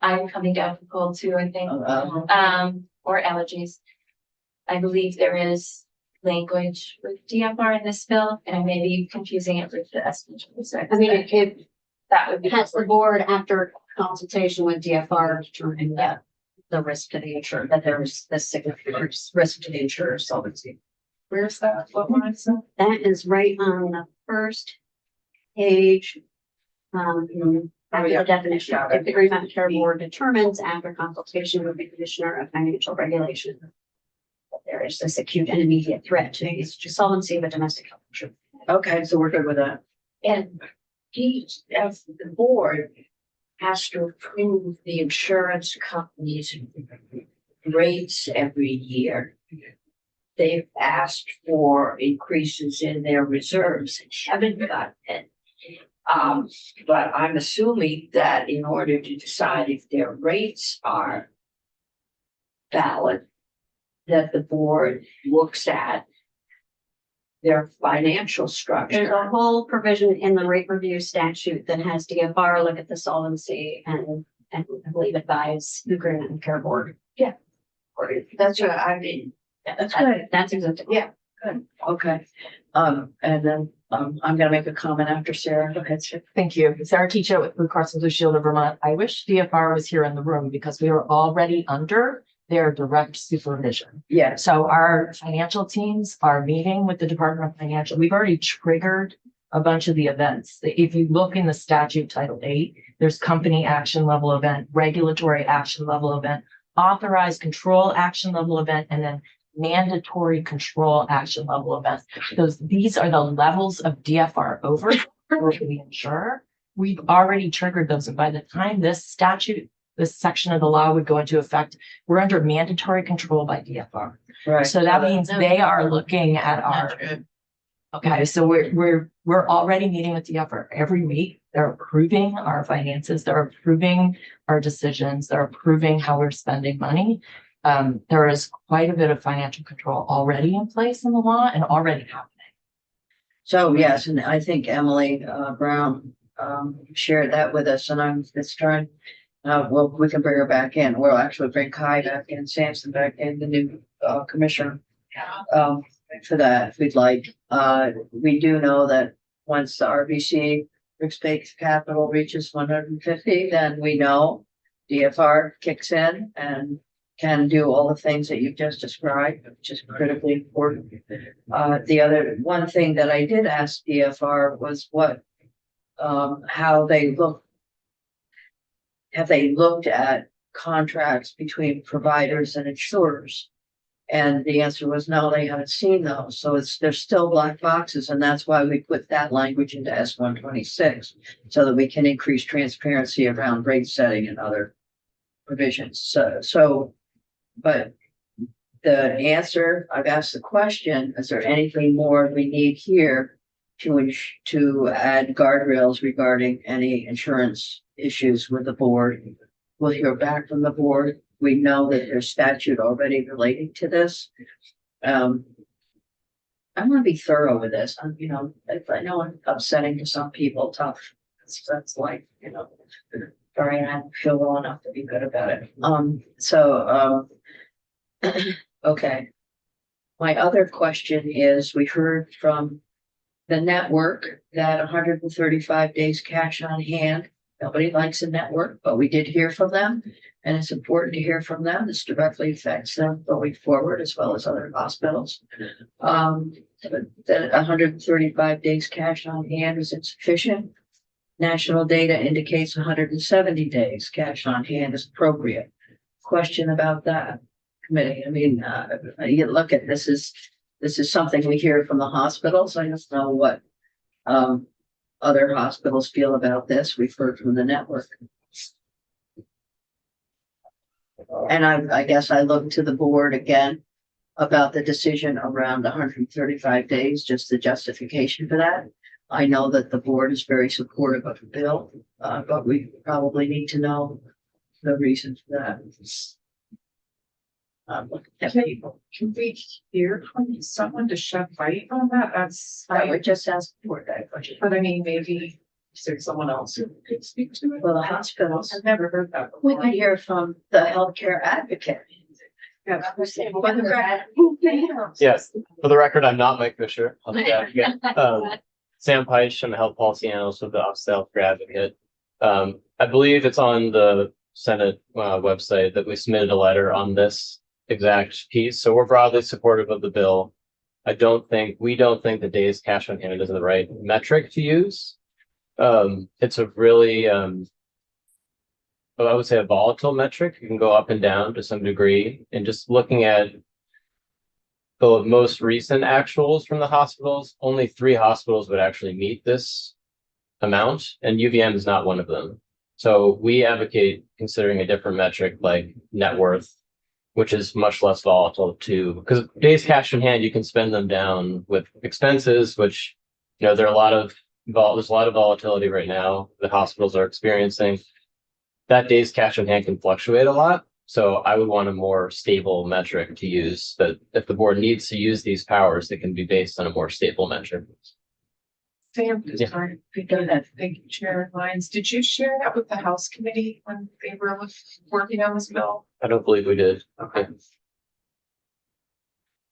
I'm coming down from cold too, I think, or allergies. I believe there is language with DFR in this bill, and I may be confusing it with the estimate. I mean, That would be. has the board, after consultation with DFR, determined that the risk to the insurer, that there is this significant risk to the insurer's solvency. Where's that? What one is that? That is right on the first page. After yeah. the definition, Got if it. the Green Mountain Care Board determines after consultation with the Commissioner of Financial Regulation that there is this acute and immediate threat to the solvency of a domestic health insurance. Okay, so we're good with that. And each of the board has to approve the insurance company's rates every year. They've asked for increases in their reserves and haven't gotten it. But I'm assuming that in order to decide if their rates are valid, that the board looks at their financial There's structure. a whole provision in the rate review statute that has to give bar look at the solvency and I believe advise the Green Mountain Care Board. That's what I mean. That's good. That's exactly. Yeah. Okay. And then, I'm gonna make a comment after Sarah. Go ahead, Sarah. Thank you. Sarah Teachout with Blue Cross and Blue Shield of Vermont. I wish DFR was here in the room because we are already under their direct supervision. Yes. So our financial teams are meeting with the Department of Financial. We've already triggered a bunch of the events. If you look in the statute Title 8, there's company action level event, regulatory action level event, authorized control action level event, and then mandatory control action level events. These are the levels of DFR over the insurer. We've already triggered those. And by the time this statute, this section of the law would go into effect, we're under mandatory control by DFR. Right. So that means they are looking at our, okay, so we're already meeting with DFR every week. They're approving our finances. They're approving our decisions. They're approving how we're spending money. There is quite a bit of financial control already in place in the law and already happening. So yes, and I think Emily Brown shared that with us, and I'm just trying. Well, we can bring her back in. We'll actually bring Kai back in, Sampson back in, the new commissioner. For that, if we'd like. We do know that once the RBC risk-based capital reaches 150, then we know DFR kicks in and can do all the things that you've just described, which is critically important. The other one thing that I did ask DFR was how they look. Have they looked at contracts between providers and insurers? And the answer was no, they haven't seen those. So there's still black boxes, and that's why we put that language into S-126, so that we can increase transparency around rate setting and other provisions. But the answer, I've asked the question, is there anything more we need here to add guardrails regarding any insurance issues with the board? We'll hear back from the board. We know that there's statute already relating to this. I'm gonna be thorough with this. I know I'm upsetting to some people, tough. That's like, sorry, I don't feel well enough to be good about it. Okay. My other question is, we heard from the network that 135 days cash on hand. Nobody likes a network, but we did hear from them, and it's important to hear from them. This directly affects them going forward, as well as other hospitals. That 135 days cash on hand is insufficient. National data indicates 170 days cash on hand is appropriate. Question about that, committee. I mean, you look at this is something we hear from the hospitals. I just know what other hospitals feel about this. We've heard from the network. And I guess I look to the board again about the decision around 135 days, just the justification for that. I know that the board is very supportive of the bill, but we probably need to know the reason for that. Can we hear from someone to shed light on that? I would just ask for that question. But I mean, maybe is there someone else who could speak to it? Well, the hospitals, I've never heard that we before. could hear from the healthcare advocate. Yeah, that was- Yes, for the record, I'm not Mike Fisher. I'll say that again. Sam Peich, I'm a health policy analyst with the Office of Healthcare Advocate. I believe it's on the Senate website that we submitted a letter on this exact piece. So we're broadly supportive of the bill. We don't think the days cash on hand is the right metric to use. It's a really I would say a volatile metric. You can go up and down to some degree, and just looking at the most recent actuals from the hospitals, only 3 hospitals would actually meet this amount, and UVM is not one of them. So we advocate considering a different metric like net worth, which is much less volatile too, because days cash in hand, you can spend them down with expenses, which, there are there's a lot of volatility right now that hospitals are experiencing. That days cash in hand can fluctuate a lot. So I would want a more stable metric to use, that if the board needs to use these powers, they can be based on a more stable metric. Sam, Yeah. sorry, go ahead. Thank you, Chair Lyons. Did you share that with the House Committee when they were working on this bill? I don't believe we did. Okay.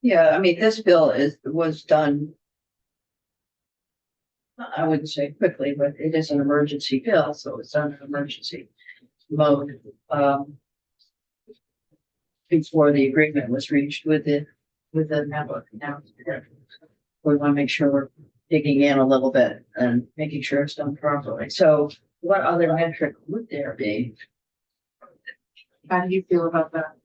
Yeah, I mean, this bill was done. I wouldn't say quickly, but it is an emergency bill, so it's done in emergency mode. Before the agreement was reached with the network. Now, we want to make sure we're digging in a little bit and making sure it's done properly. So what other metric would there be? How do you feel about that?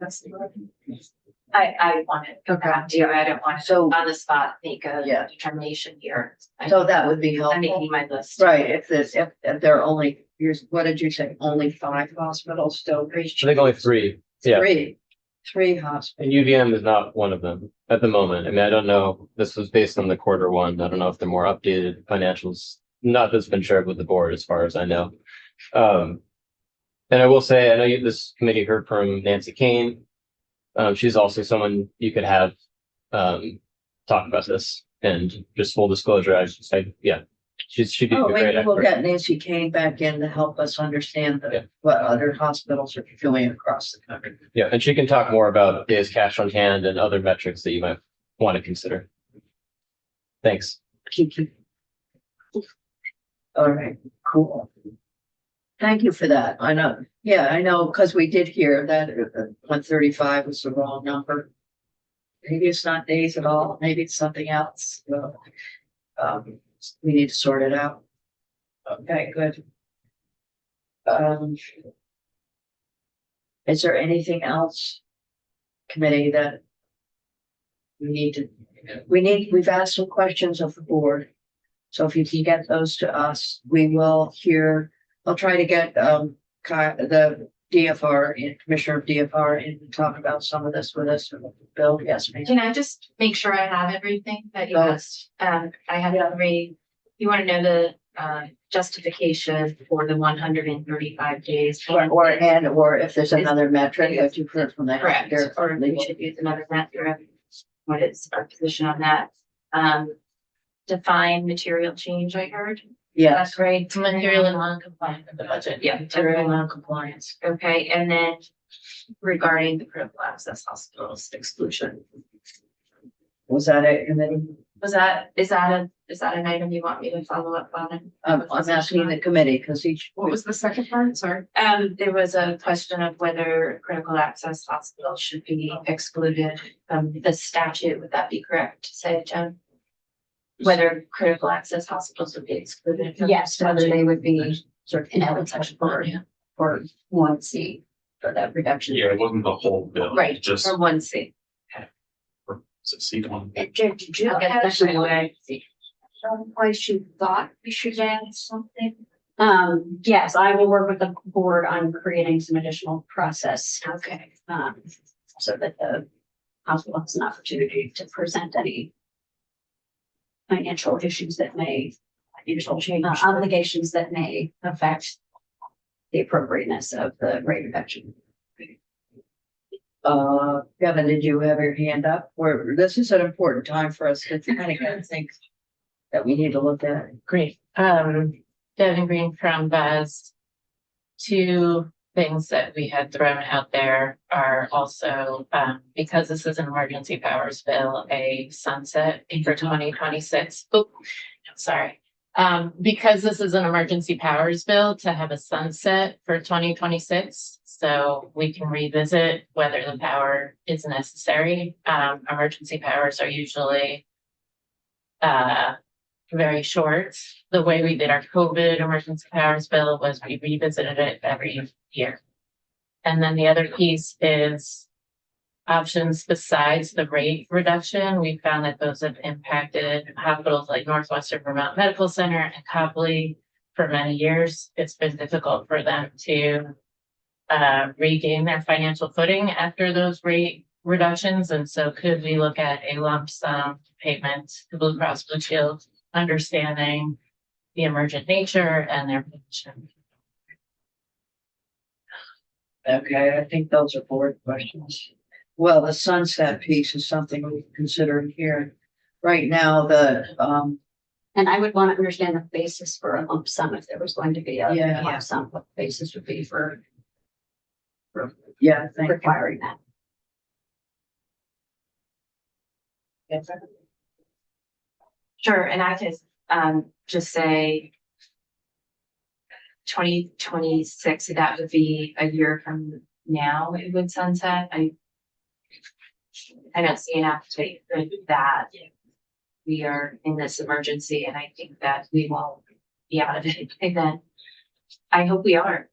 I wanted to come back to you. I don't want to So- on the spot make a Yeah. determination here. So that would be I'm helpful. making my list. Right, if there are only, what did you say, only 5 hospitals still? I think only 3. Yeah. Three hospitals. And UVM is not one of them at the moment. I mean, I don't know. This was based on the Q1. I don't know if they're more updated financials. Not that's been shared with the board, as far as I know. And I will say, I know this committee heard from Nancy Kane. She's also someone you could have talk about this. And just full disclosure, she'd be a Oh, great maybe we'll expert. get Nancy Kane back in to help us understand Yeah. what other hospitals are doing across the country. Yeah, and she can talk more about days cash on hand and other metrics that you might want to consider. Thanks. All right, cool. Thank you for that. I know, because we did hear that 135 was the wrong number. Maybe it's not days at all, maybe it's something else. We need to sort it out. Okay, good. Is there anything else, committee, that we've asked some questions of the board. So if you can get those to us, we will I'll try to get the DFR and Commissioner of DFR in to talk about some of this with us. Bill, yes, ma'am. Can I just make sure I have everything that you Go. asked? I have every, you want to know the justification for the 135 days. Or if there's another metric that you've heard from that. Correct, or if we should use another method. What is our position on that? Define material change, I heard. Yes, That's right. It's materially non-compliant with the budget. Yeah, material okay. non-compliance. Okay, and then regarding the critical access hospitals exclusion, Was that a committee? is that an item you want me to follow up on? I'm asking the committee because What was the second part? Sorry. There was a question of whether critical access hospitals should be excluded from the statute. Would that be correct to say, Jen? Whether critical access hospitals would be excluded? from the Yes, whether statute? they would be sort of ineligible for 1C for that reduction. Yeah, it wasn't the whole bill. Right, Just for 1C. C1. Jen, did you I'll get have that some right away. place you thought we should add something? Yes, I will work with the board on creating some additional process, Okay. so that the hospital has an opportunity to present any financial issues that may, obligations that may affect the appropriateness of the rate reduction. Kevin, did you have your hand up? This is an important time for us to kind of get things that we need to look at. Great. Devin Green from Buzz. 2 things that we had thrown out there are also, because this is an emergency powers bill, a sunset for 2026. Oh, sorry. Because this is an emergency powers bill, to have a sunset for 2026. So we can revisit whether the power is necessary. Emergency powers are usually very short. The way we did our COVID emergency powers bill was we revisited it every year. And then the other piece is options besides the rate reduction. We found that those have impacted hospitals like Northwestern Vermont Medical Center and Copley for many years. It's been difficult for them to regain their financial footing after those rate reductions. And so could we look at a lump sum payment to Blue Cross Blue Shield, understanding the emergent nature and their position? Okay, I think those are board questions. Well, the sunset piece is something we consider here. Right now, And I would want to understand the basis for a lump sum if there was going to be a Yeah. lump sum, what the basis would be for yeah, thank you. requiring that. Sure, and I could, just say 2026, that would be a year from now, it would sunset. I don't see an appetite for that. We are in this emergency, and I think that we won't be out of it by then. I hope we are,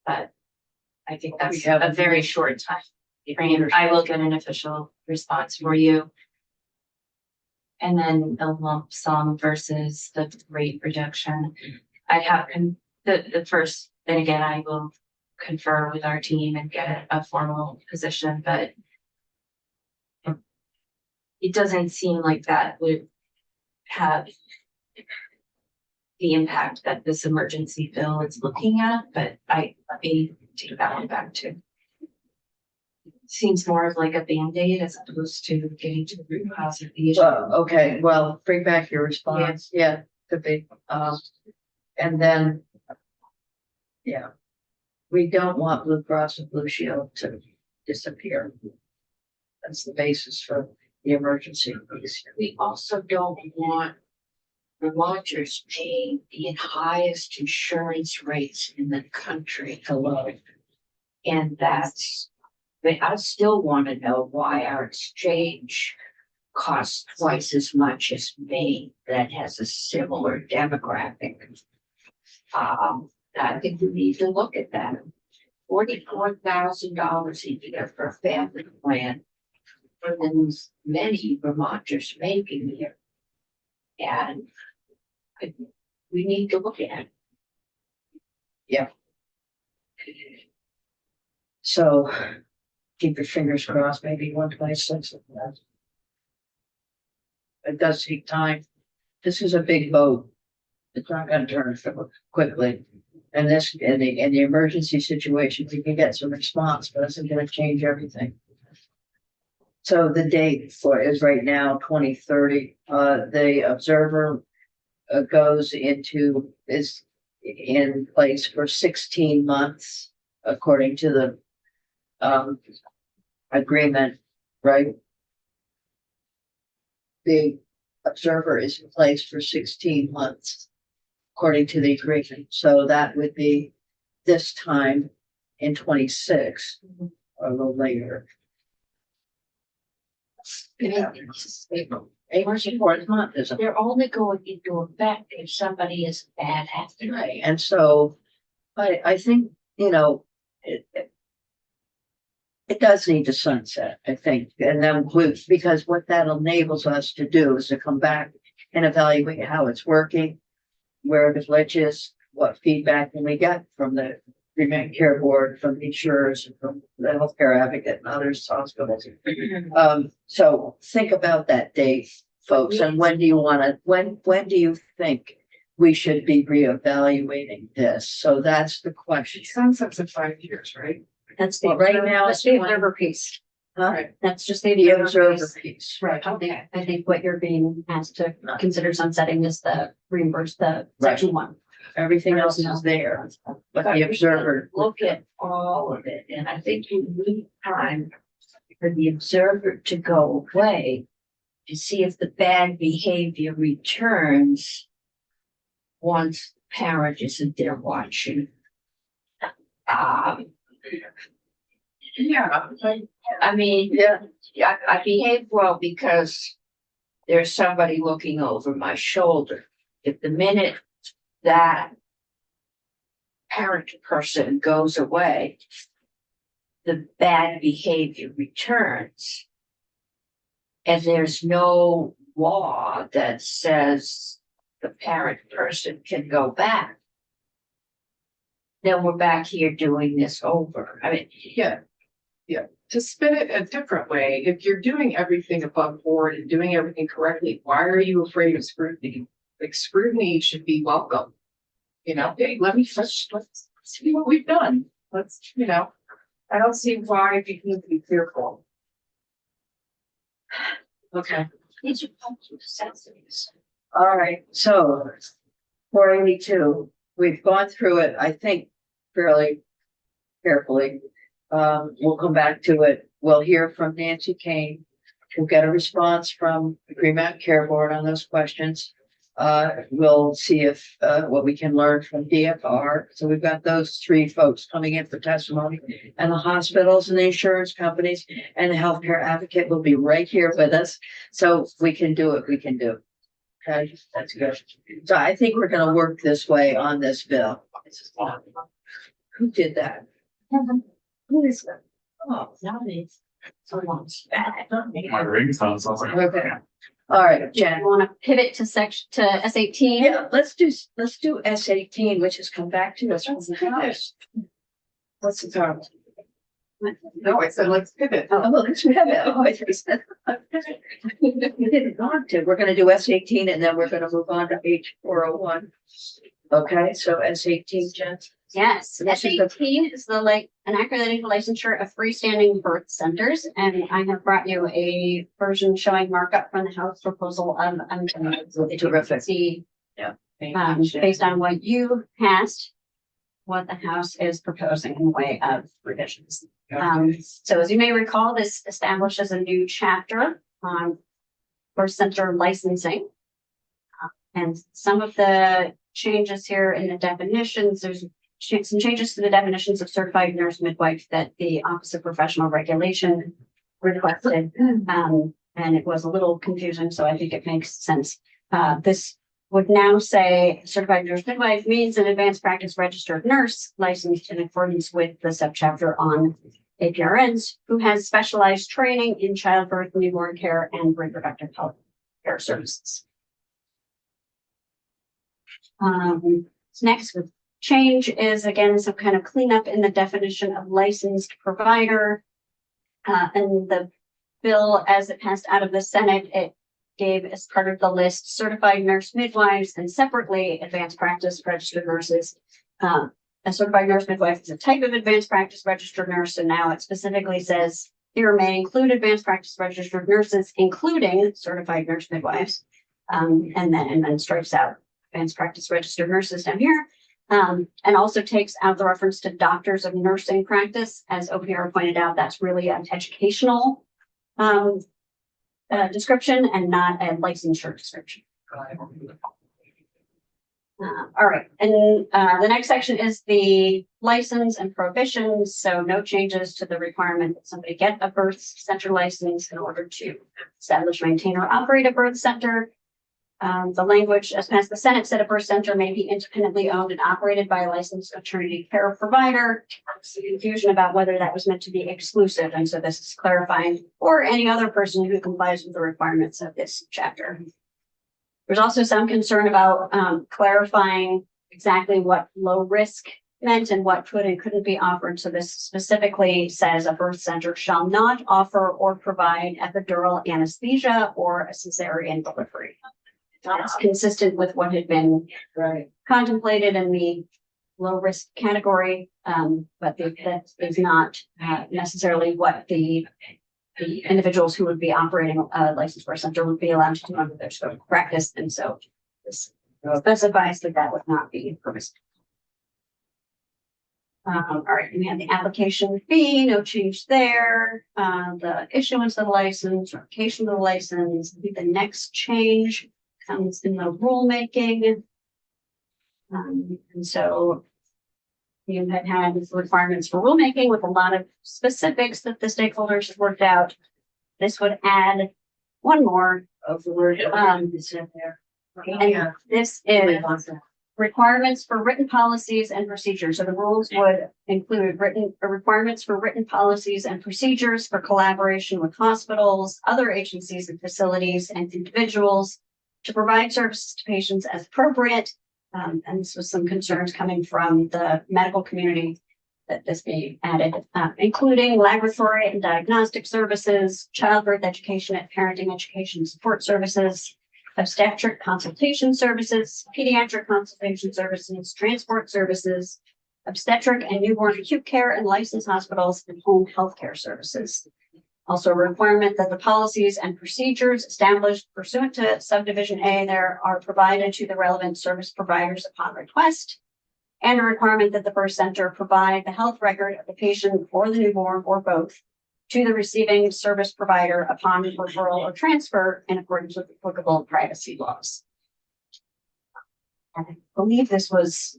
but I think that's We have a very short time frame. I will get an official response for you. And then the lump sum versus the rate reduction. I'd have the first, then again, I will confer with our team and get a formal position, but it doesn't seem like that would have the impact that this emergency bill is looking at, but let me take that one back too. Seems more of like a Band-Aid as opposed to getting to the root cause of the issue. Well, okay, well, bring back your response. Yeah, could be. And then, yeah, we don't want Blue Cross and Blue Shield to disappear. That's the basis for the emergency. We also don't want Vermonters paying the highest insurance rates in the country. Hello. And that's, but I still want to know why our exchange costs twice as much as Maine that has a similar demographic. I think we need to look at that. $44,000 a year for a family plan more than many Vermonters making here. And we need to look at it. So keep your fingers crossed, maybe 126. It does take time. This is a big vote. It's not gonna turn quickly. And this, in the emergency situation, we can get some response, but it's gonna change everything. So the date for is right now, 2030. The observer is in place for 16 months, according to the agreement, right? The observer is in place for 16 months, according to the agreement. So that would be this time in 26 or a little later. April's the fourth month, isn't it? They're only going into effect if somebody is a bad actor. Right, and so I think, it does need to sunset, I think, and then because what that enables us to do is to come back and evaluate how it's working, where the glitch is, what feedback can we get from the Remain Care Board, from the insurers, and from the healthcare advocate and others, hospitals. So think about that date, folks, and when do you think we should be reevaluating this? So that's the question. Sunsets in 5 years, right? That's the, Well, right now that's it's the 20. observer piece. Huh? That's just The the observer observer piece. piece. Right, I think what you're being asked to consider sunsetting is the reimburse, the Right. section 1. Everything else is there, but the observer. Look at all of it, and I think you need time for the observer to go away to see if the bad behavior returns once the parent isn't there watching. Yeah. I mean, Yeah, I behave well because there's somebody looking over my shoulder. If the minute that parent person goes away, the bad behavior returns, and there's no law that says the parent person can go back, then we're back here doing this over. I mean, Yeah. Yeah, to spin it a different way, if you're doing everything above board and doing everything correctly, why are you afraid of scrutiny? Like scrutiny should be welcome. You know, hey, let's see what we've done. Let's, you know, I don't see why we need to be fearful. Okay. these are public necessities. All right, so 482, we've gone through it, I think, fairly carefully. We'll come back to it. We'll hear from Nancy Kane. We'll get a response from the Green Mountain Care Board on those questions. We'll see if, what we can learn from DFR. So we've got those three folks coming in for testimony, and the hospitals and the insurance companies and the healthcare advocate will be right here with us. So we can do it, we can do it. Okay, that's good. So I think we're gonna work this way on this bill. Who did that? Who is that? Oh, Nowadays. someone's bad. My ringtone sounds like. Okay. All right, Jen. You want to pivot to S18? Yeah, let's do S18, which has come back to us from the house. What's the problem? No, I said, let's pivot. Oh, well, let's have it. Oh, I said. We didn't want to. We're gonna do S18 and then we're gonna move on to H401. Okay, so S18, Jen. Yes, This is the- S18 is the enacting the licensure of freestanding birth centers, and I have brought you a version showing markup from the House proposal of Terrific. see Yeah. based on what you passed, what the House is proposing in the way of revisions. So as you may recall, this establishes a new chapter on birth center licensing. And some of the changes here in the definitions, there's some changes to the definitions of certified nurse midwife that the Office of Professional Regulation requested. And it was a little confusing, so I think it makes sense. This would now say certified nurse midwife means an advanced practice registered nurse licensed in accordance with the subchapter on APRNs who has specialized training in childbirth, newborn care, and reproductive health care services. Next with change is again some kind of cleanup in the definition of licensed provider. And the bill, as it passed out of the Senate, it gave as part of the list certified nurse midwives and separately advanced practice registered nurses. A certified nurse midwife is a type of advanced practice registered nurse, and now it specifically says here may include advanced practice registered nurses, including certified nurse midwives, and then strikes out advanced practice registered nurses down here. And also takes out the reference to doctors of nursing practice. As OPR pointed out, that's really an educational description and not a licensure description. All right, and the next section is the license and prohibitions. So no changes to the requirement that somebody get a birth center license in order to establish, maintain, or operate a birth center. The language as passed the Senate said a birth center may be independently owned and operated by a licensed maternity care provider. There's confusion about whether that was meant to be exclusive, and so this is clarifying for any other person who complies with the requirements of this chapter. There's also some concern about clarifying exactly what low risk meant and what could and couldn't be offered. So this specifically says a birth center shall not offer or provide epidural anesthesia or a cesarean delivery. That's consistent with what had been contemplated in the low risk category, but that is not necessarily what the individuals who would be operating a licensed birth center would be allowed to do under their scope of practice, and so this specifies that that would not be permissible. All right, we have the application fee, no change there. The issuance of the license, revocation of the license. I think the next change comes in the rulemaking. And so you had requirements for rulemaking with a lot of specifics that the stakeholders have worked out. This would add one more of the word, and this is requirements for written policies and procedures. So the rules would include requirements for written policies and procedures for collaboration with hospitals, other agencies and facilities and individuals to provide services to patients as appropriate. And this was some concerns coming from the medical community that this be added, including laboratory and diagnostic services, childbirth education and parenting education support services, obstetric consultation services, pediatric consultation services, transport services, obstetric and newborn acute care and licensed hospitals and home healthcare services. Also a requirement that the policies and procedures established pursuant to subdivision A there are provided to the relevant service providers upon request. And a requirement that the birth center provide the health record of the patient or the newborn or both to the receiving service provider upon referral or transfer in accordance with applicable privacy laws. I believe this was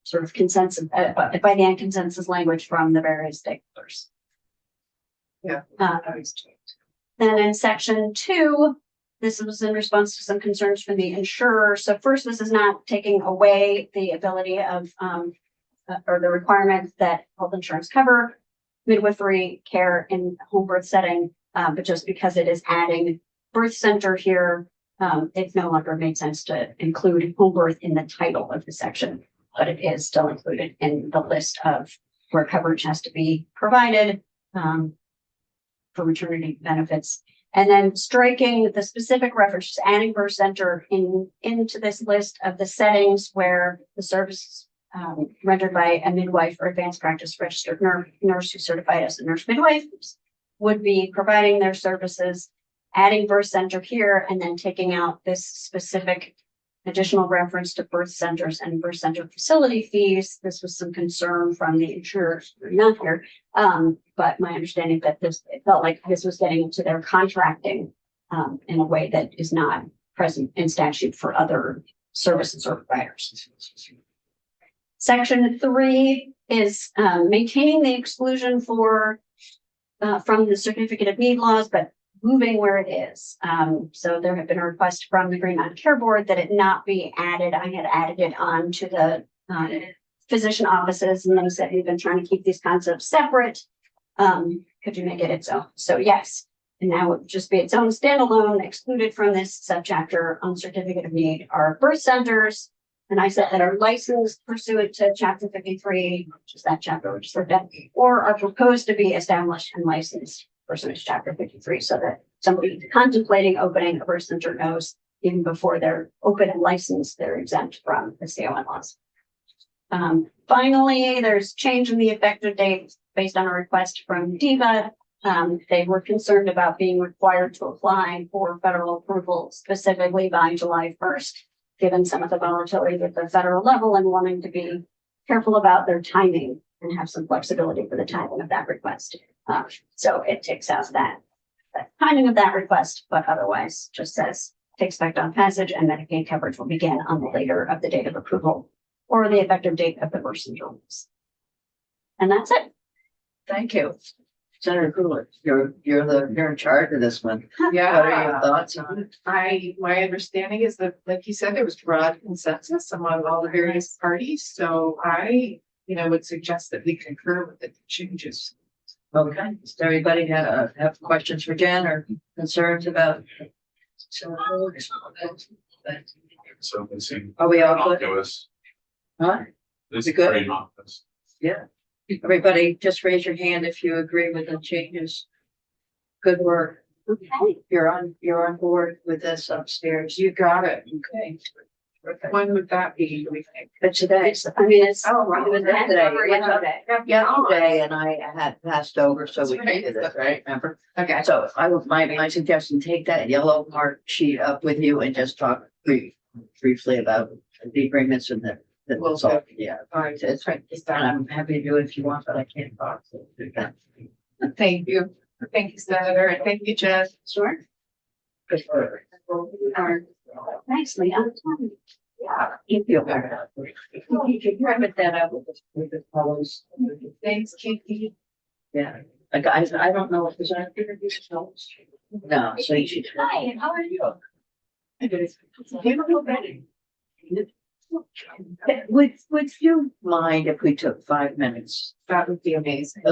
sort of consensus, by the end consensus language from the various stakeholders. Yeah. Then in section 2, this was in response to some concerns from the insurer. So first, this is not taking away the ability of or the requirement that health insurance cover midwifery care in home birth setting, but just because it is adding birth center here, it no longer made sense to include home birth in the title of the section, but it is still included in the list of where coverage has to be provided for maternity benefits. And then striking the specific reference, just adding birth center into this list of the settings where the service rendered by a midwife or advanced practice registered nurse who's certified as a nurse midwife would be providing their services, adding birth center here, and then taking out this specific additional reference to birth centers and birth center facility fees. This was some concern from the insurers, not here, but my understanding that it felt like this was getting into their contracting in a way that is not present in statute for other services or providers. Section 3 is maintaining the exclusion for from the certificate of need laws, but moving where it is. So there had been a request from the Green Mountain Care Board that it not be added. I had added it on to the physician offices, and they said we've been trying to keep these concepts separate. Could you make it its own? So yes, and now it would just be its own standalone. Excluded from this subchapter on certificate of need are birth centers. And I said that are licensed pursuant to chapter 53, which is that chapter we just looked at, or are proposed to be established and licensed pursuant to chapter 53, so that somebody contemplating opening a birth center knows even before they're open and licensed, they're exempt from the CON laws. Finally, there's change in the effective date based on a request from DEVA. They were concerned about being required to apply for federal approval specifically by July 1st. Given some of the volatility at the federal level and wanting to be careful about their timing and have some flexibility for the timing of that request. So it takes out that timing of that request, but otherwise just says takes effect on passage and Medicaid coverage will begin on the later of the date of approval or the effective date of the birth center rules. And that's it. Thank you. Senator Cooler, you're in charge of this one. Yeah. What are your thoughts on it? My understanding is that, like you said, there was broad consensus among all the various parties, so I, would suggest that we concur with the changes. Okay, does everybody have questions for Jen or concerns about? So let's see. Are we all good? Innocuous. Huh? This is good? pretty innocuous. Yeah. Everybody, just raise your hand if you agree with the changes. Good work. Okay. You're on board with this upstairs. You got it. Okay. When would that be, do we think? But today, I mean, it's. Oh, right. it was yesterday. Yesterday. Yesterday, and I had passed over, so we That's right. did it, right? Remember? Okay. So my suggestion, take that yellow mark sheet up with you and just talk briefly about the agreements and the Will so, do. yeah. All right. It's right. And I'm happy to do it if you want, but I can't talk. So do that. Thank you. Thank you, Senator, and thank you, Jen. Sure. Good work. Nicely on time. Yeah, you feel better. You can private that up with the colors. Thanks, Katie. Yeah, like I don't know if there's any introduced notes. No, so you should. Hi, how are you? Beautiful wedding. Would you mind if we took 5 minutes? That would be amazing.